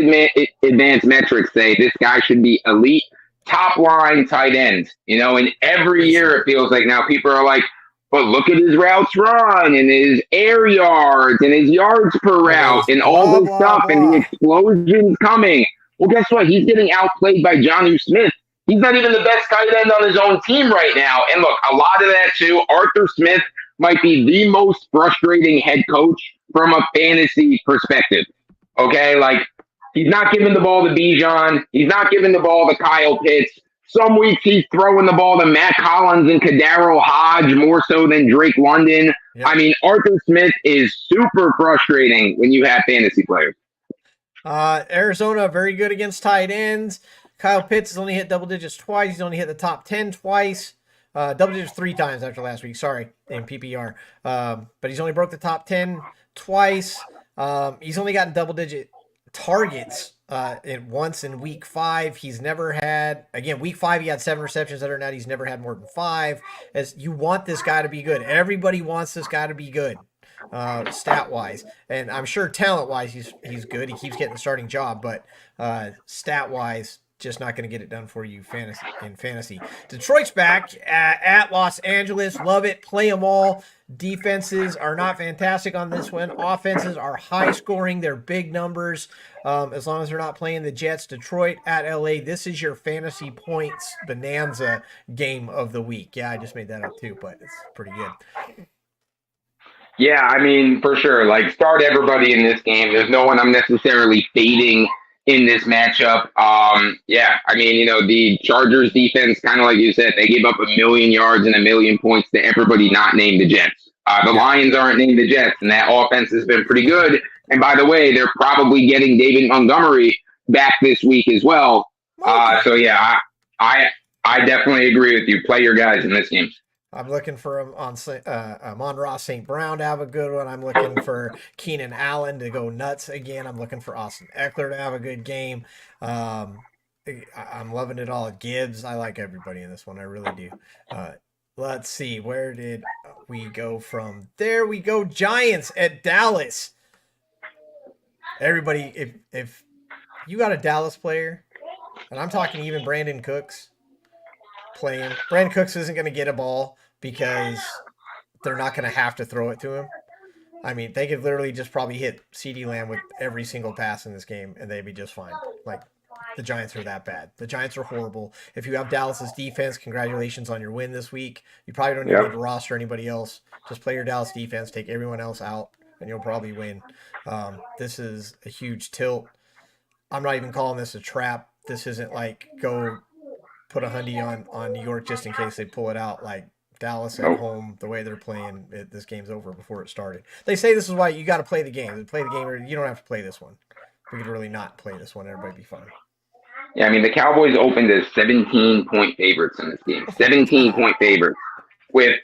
advanced metrics say this guy should be elite top line tight end, and every year it feels like now people are like, but look at his routes run and his air yards and his yards per route and all blah, this blah, stuff blah. and the explosions coming. Well, guess what? He's getting outplayed by Jonnu Smith. He's not even the best tight end on his own team right now. And look, a lot of that too, Arthur Smith might be the most frustrating head coach from a fantasy perspective. Okay, like he's not giving the ball to Bijan. He's not giving the ball to Kyle Pitts. Some weeks he's throwing the ball to Matt Collins and Kadaro Hodge more so than Drake London. Yep. I mean, Arthur Smith is super frustrating when you have fantasy players. Arizona, very good against tight ends. Kyle Pitts has only hit double digits twice. He's only hit the top 10 twice. Double digits 3 times after last week. Sorry, in PPR. But he's only broke the top 10 twice. He's only gotten double digit targets once in week 5. He's never had, again, week 5 he had 7 receptions. Other than that, he's never had more than 5. As you want this guy to be good. Everybody wants this guy to be good, stat wise, and I'm sure talent wise he's good. He keeps getting the starting job, but stat wise, just not going to get it done for you in fantasy. Detroit's back at Los Angeles. Love it. Play them all. Defenses are not fantastic on this one. Offenses are high scoring. They're big numbers. As long as they're not playing the Jets. Detroit at LA. This is your fantasy points bonanza game of the week. Yeah, I just made that up too, but it's pretty good. Yeah, I mean, for sure. Like, start everybody in this game. There's no one I'm necessarily fading in this matchup. Yeah, I mean, the Chargers defense, kind of like you said, they gave up 1 million yards and 1 million points to everybody not named the Jets. The Lions aren't named the Jets, and that offense has been pretty good. And by the way, they're probably getting David Montgomery back this week as well. So yeah, I definitely agree with you. Play your guys in this game. I'm looking for him on Amon-Ra St. Brown to have a good one. I'm looking for Keenan Allen to go nuts again. I'm looking for Austin Eckler to have a good game. I'm loving it all. Gibbs, I like everybody in this one. I really do. Let's see. Where did we go from there? We go Giants at Dallas. Everybody, if you got a Dallas player, and I'm talking even Brandon Cooks, playing. Brandon Cooks isn't going to get a ball because they're not going to have to throw it to him. I mean, they could literally just probably hit CeeDee Lamb with every single pass in this game, and they'd be just fine. Like, the Giants are that bad. The Giants are horrible. If you have Dallas's defense, congratulations on your win this week. You probably don't need to roster anybody else. Just play your Dallas defense, take everyone else out, and you'll probably win. This is a huge tilt. I'm not even calling this a trap. This isn't like go put a hundy on New York just in case they pull it out. Like Dallas at home, the way they're playing, this game's over before it started. They say this is why you got to play the game. Play the game, or you don't have to play this one. We could really not play this one. Everybody be fine. Yeah, I mean, the Cowboys opened as 17-point favorites in this game. 17-point favorites. With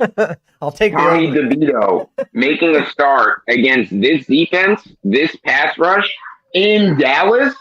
I'll take Tommy DeVito making a start against this defense, this pass rush in Dallas.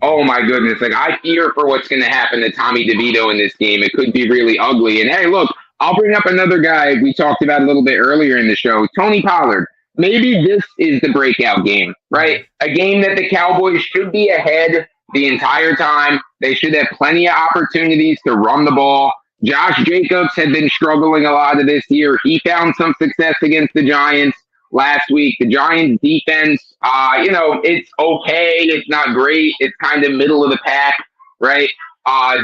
Oh my goodness. Like, I fear for what's going to happen to Tommy DeVito in this game. It could be really ugly. And hey, look, I'll bring up another guy we talked about a little bit earlier in the show, Tony Pollard. Maybe this is the breakout game, right? A game that the Cowboys should be ahead the entire time. They should have plenty of opportunities to run the ball. Josh Jacobs had been struggling a lot of this year. He found some success against the Giants last week. The Giants defense, it's okay. It's not great. It's kind of middle of the pack, right?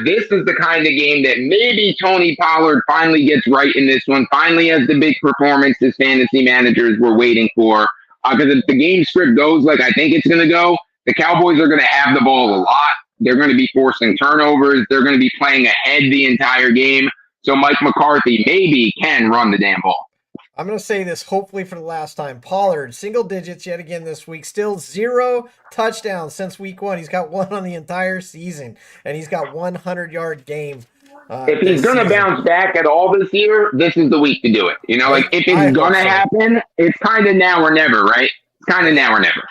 This is the kind of game that maybe Tony Pollard finally gets right in this one, finally has the big performance his fantasy managers were waiting for. Because if the game script goes like I think it's going to go, the Cowboys are going to have the ball a lot. They're going to be forcing turnovers. They're going to be playing ahead the entire game. So Mike McCarthy maybe can run the damn ball. I'm going to say this hopefully for the last time. Pollard, single digits yet again this week. Still 0 touchdowns since week 1. He's got 1 on the entire season, and he's got 100-yard game. If he's going to bounce back at all this year, this is the week to do it. Like if it's going to happen, it's kind of now or never, right? It's kind of now or never.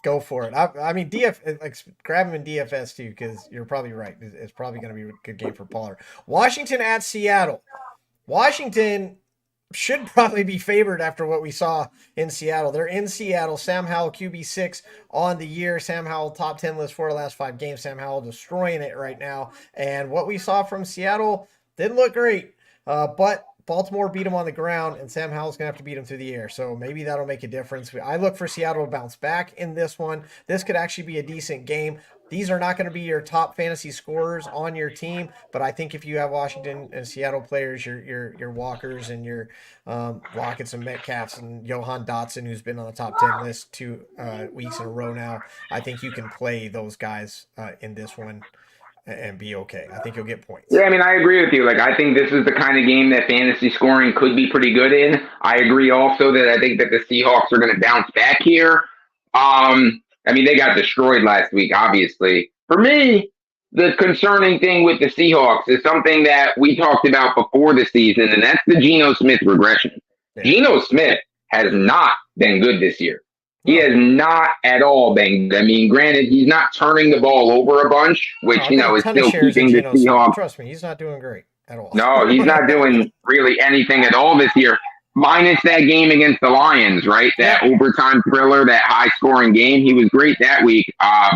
Go for it. I mean, grab him in DFS too, because you're probably right. It's probably going to be a good game for Pollard. Washington at Seattle. Washington should probably be favored after what we saw in Seattle. They're in Seattle. Sam Howell, QB6 on the year. Sam Howell, top 10 list for the last 5 games. Sam Howell destroying it right now. And what we saw from Seattle didn't look great. But Baltimore beat him on the ground, and Sam Howell's going to have to beat him through the air. So maybe that'll make a difference. I look for Seattle to bounce back in this one. This could actually be a decent game. These are not going to be your top fantasy scorers on your team, but I think if you have Washington and Seattle players, your Walkers and your Lockett's and Metcalfs and Johan Dotson, who's been on the top 10 list 2 weeks in a row now, I think you can play those guys in this one and be okay. I think you'll get points. Yeah, I mean, I agree with you. Like, I think this is the kind of game that fantasy scoring could be pretty good in. I agree also that I think that the Seahawks are going to bounce back here. I mean, they got destroyed last week, obviously. For me, the concerning thing with the Seahawks is something that we talked about before the season, and that's the Geno Smith regression. Yeah. Geno Smith has not been good this year. He has not at all been. I mean, granted, he's not turning the ball over a bunch, which, is still keeping the Seahawks. Trust me, he's not doing great at all. No, he's not doing really anything at all this year, minus that game against the Lions, right? That overtime thriller, that high-scoring game. He was great that week,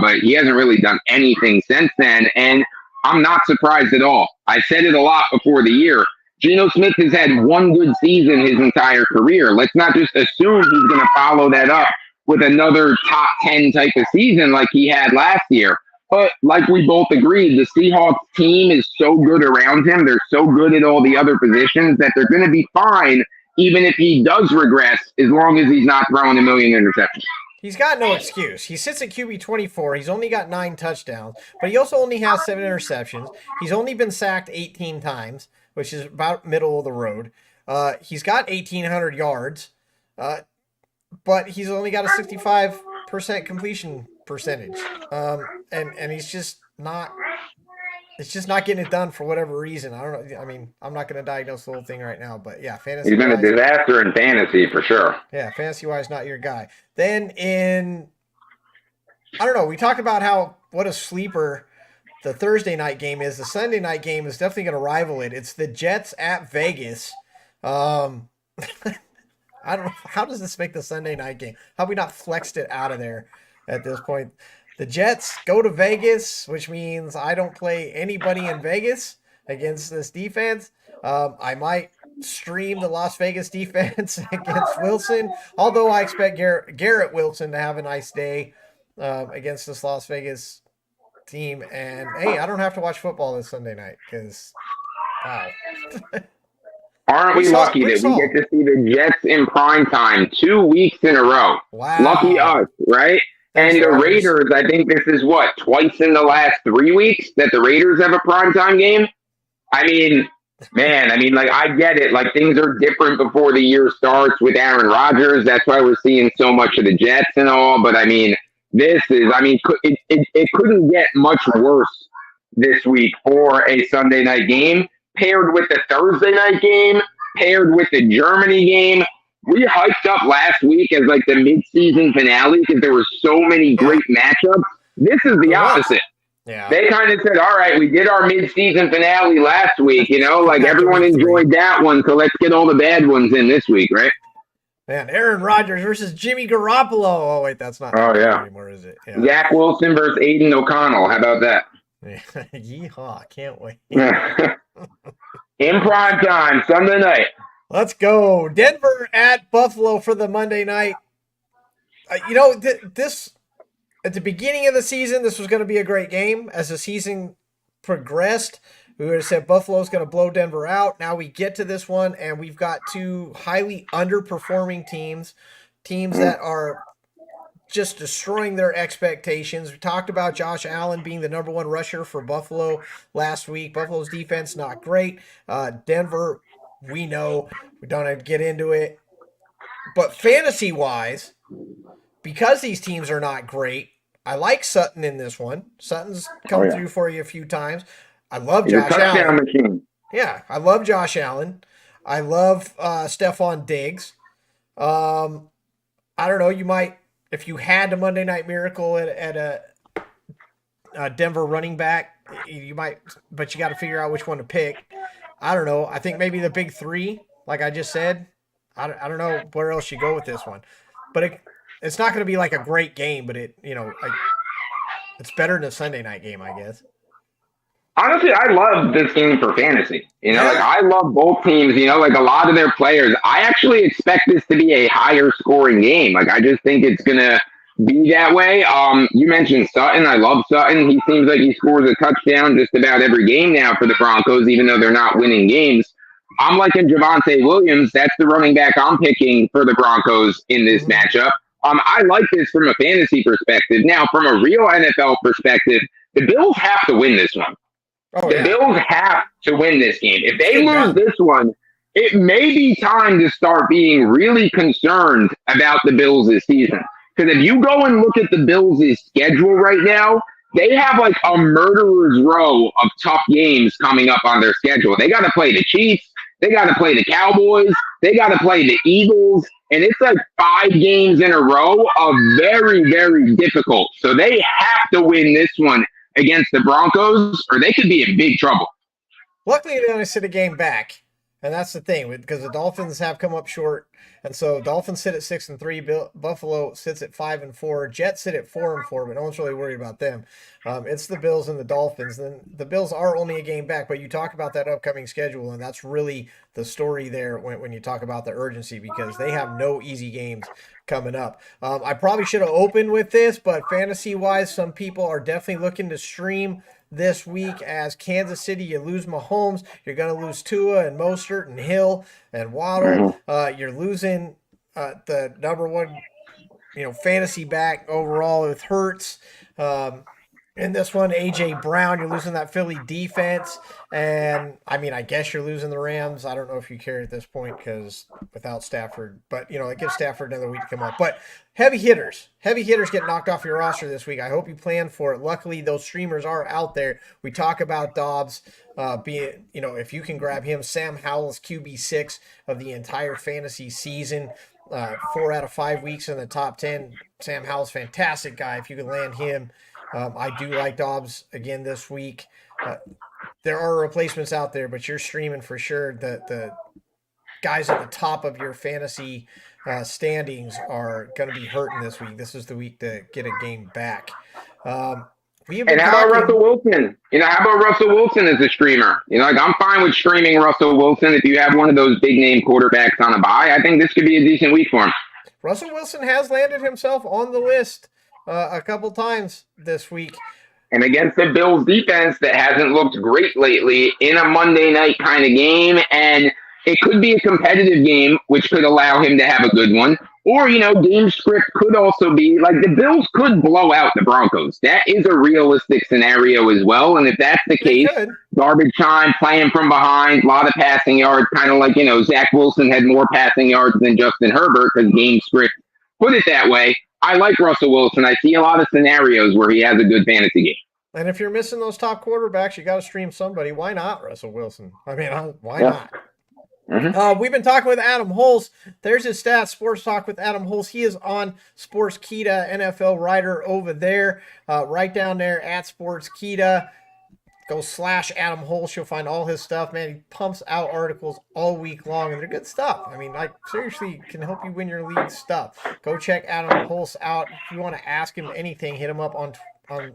but he hasn't really done anything since then, and I'm not surprised at all. I said it a lot before the year. Geno Smith has had one good season his entire career. Let's not just assume he's going to follow that up with another top 10 type of season like he had last year. But like we both agreed, the Seahawks team is so good around him. They're so good at all the other positions that they're going to be fine, even if he does regress, as long as he's not throwing a million interceptions. He's got no excuse. He sits at QB 24. He's only got 9 touchdowns, but he also only has 7 interceptions. He's only been sacked 18 times, which is about middle of the road. He's got 1,800 yards. But he's only got a 65% completion percentage. And he's just not it's just not getting it done for whatever reason. I don't know. I mean, I'm not going to diagnose the whole thing right now, but yeah, fantasy. He's been a disaster in fantasy for sure. Yeah, fantasy wise, not your guy. Then I don't know, we talked about what a sleeper the Thursday night game is. The Sunday night game is definitely going to rival it. It's the Jets at Vegas. I don't know. How does this make the Sunday night game? How have we not flexed it out of there at this point? The Jets go to Vegas, which means I don't play anybody in Vegas against this defense. I might stream the Las Vegas defense against Wilson, although I expect Garrett Wilson to have a nice day against this Las Vegas team. And, hey, I don't have to watch football this Sunday night because, wow. Aren't we lucky that we get to see the Jets in prime time 2 weeks in a row? Wow. Lucky us, right? And the Raiders, I think this is twice in the last 3 weeks that the Raiders have a primetime game? I mean, man, I get it. Like, things are different before the year starts with Aaron Rodgers. That's why we're seeing so much of the Jets and all. But, it couldn't get much worse this week for a Sunday night game. Paired with the Thursday night game, paired with the Germany game. We hyped up last week as the mid-season finale because there were so many great matchups. This is the opposite. Yeah. They kind of said, all right, we did our mid-season finale last week, everyone enjoyed that one, so let's get all the bad ones in this week, right? Man, Aaron Rodgers versus Jimmy Garoppolo. Oh, wait, that's not anymore, is it? Yeah. Zach Wilson versus Aiden O'Connell. How about that? Yeehaw, can't wait. In prime time, Sunday night. Let's go. Denver at Buffalo for the Monday night. This at the beginning of the season, this was going to be a great game. As the season progressed, we would have said Buffalo's going to blow Denver out. Now we get to this one, and we've got 2 highly underperforming teams that are just destroying their expectations. We talked about Josh Allen being the number 1 rusher for Buffalo last week. Buffalo's defense, not great. Denver, we know. We don't have to get into it. But fantasy-wise, because these teams are not great, I like Sutton in this one. Sutton's come through for you a few times. I love Josh Allen. Machine. Yeah, I love Josh Allen. I love Stephon Diggs. I don't know, you might, if you had a Monday Night Miracle at a Denver running back, you might, but you got to figure out which one to pick. I don't know. I think maybe the big 3 like I just said, I don't know where else you go with this one, but it's not going to be like a great game, but it's better than a Sunday night game, I guess. Honestly, I love this game for fantasy. Like Yeah. I love both teams, like a lot of their players. I actually expect this to be a higher scoring game. Like I just think it's gonna be that way. You mentioned Sutton. I love Sutton. He seems like he scores a touchdown just about every game now for the Broncos, even though they're not winning games. I'm liking Javonte Williams. That's the running back I'm picking for the Broncos in this Mm-hmm. matchup. I like this from a fantasy perspective. Now, from a real NFL perspective, the Bills have to win this one. Oh The yeah, Bills have to win this game. If it's they getting lose done. this one, it may be time to start being really concerned about the Bills this season. Because if you go and look at the Bills' schedule right now, they have like a murderer's row of tough games coming up on their schedule. They got to play the Chiefs, they got to play the Cowboys, they got to play the Eagles, and it's like 5 games in a row of very, very difficult. So they have to win this one against the Broncos, or they could be in big trouble. Luckily, they only sit a game back, and that's the thing because the Dolphins have come up short, and so Dolphins sit at 6-3. Buffalo sits at 5-4. Jets sit at 4-4, but no one's really worried about them. It's the Bills and the Dolphins. Then the Bills are only a game back, but you talk about that upcoming schedule, and that's really the story there when you talk about the urgency because they have no easy games coming up. I probably should have opened with this, but fantasy wise, some people are definitely looking to stream this week as Kansas City. You lose Mahomes, you're going to lose Tua and Mostert and Hill and Waddle. Mm-hmm. You're losing the number one, fantasy back overall with Hurts. In this one, AJ Brown, you're losing that Philly defense, and I mean, I guess you're losing the Rams. I don't know if you care at this point because without Stafford, but it gives Stafford another week to come up. But heavy hitters get knocked off your roster this week. I hope you plan for it. Luckily, those streamers are out there. We talk about Dobbs being, if you can grab him, Sam Howell's QB6 of the entire fantasy season. 4 out of 5 weeks in the top 10. Sam Howell's fantastic guy. If you can land him. I do like Dobbs again this week. There are replacements out there, but you're streaming for sure. The guys at the top of your fantasy standings are going to be hurting this week. This is the week to get a game back. We have been And how about talking. Russell Wilson? How about Russell Wilson as a streamer? Like I'm fine with streaming Russell Wilson if you have one of those big name quarterbacks on a bye. I think this could be a decent week for him. Russell Wilson has landed himself on the list a couple times this week. And against the Bills defense that hasn't looked great lately in a Monday night kind of game. And it could be a competitive game, which could allow him to have a good one. Or, game script could also be like the Bills could blow out the Broncos. That is a realistic scenario as well. And if that's the They case, could. garbage time, playing from behind, a lot of passing yards, kind of like, Zach Wilson had more passing yards than Justin Herbert because game script put it that way. I like Russell Wilson. I see a lot of scenarios where he has a good fantasy game. And if you're missing those top quarterbacks, you got to stream somebody. Why not Russell Wilson? I mean, why not? Mm-hmm. We've been talking with Adam Holz. There's his stats, Sports Talk with Adam Holz. He is on Sportskeeda, NFL writer over there, right down there at Sportskeeda. Go / Adam Holz. You'll find all his stuff, man. He pumps out articles all week long, and they're good stuff. I mean, like, seriously, can help you win your league stuff. Go check Adam Holz out. If you want to ask him anything, hit him up on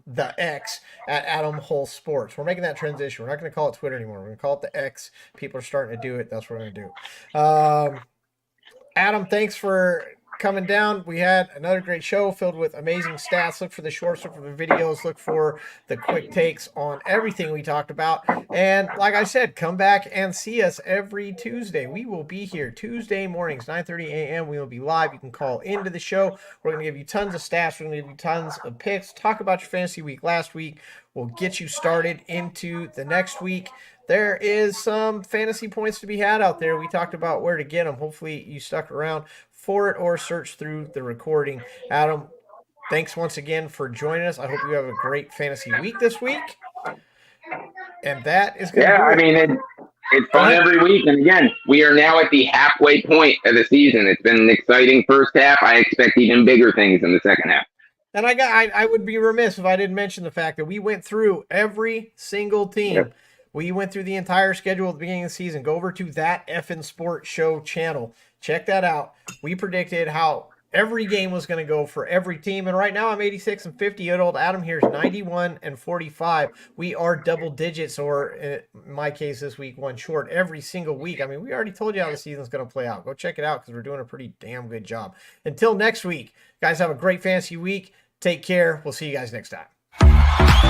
the X at Adam Holz Sports. We're making that transition. We're not going to call it Twitter anymore. We're going to call it the X. People are starting to do it. That's what we're going to do. Adam, thanks for coming down. We had another great show filled with amazing stats. Look for the shorts, look for the videos, look for the quick takes on everything we talked about. And like I said, come back and see us every Tuesday. We will be here Tuesday mornings, 9:30 a.m. We will be live. You can call into the show. We're going to give you tons of stats. We're going to give you tons of picks. Talk about your fantasy week last week. We'll get you started into the next week. There is some fantasy points to be had out there. We talked about where to get them. Hopefully you stuck around for it or search through the recording. Adam, thanks once again for joining us. I hope you have a great fantasy week this week. And that is going to do it. I mean, it's fun every week. And again, we are now at the halfway point of the season. It's been an exciting first half. I expect even bigger things in the second half. And I would be remiss if I didn't mention the fact that we went through every single team. Yep. We went through the entire schedule at the beginning of the season. Go over to that EFIN Sports Show channel. Check that out. We predicted how every game was going to go for every team. And right now I'm 86-50. Good old Adam here is 91-45. We are double digits, or in my case this week, one short every single week. I mean, we already told you how the season's going to play out. Go check it out because we're doing a pretty damn good job. Until next week, guys, have a great fantasy week. Take care. We'll see you guys next time.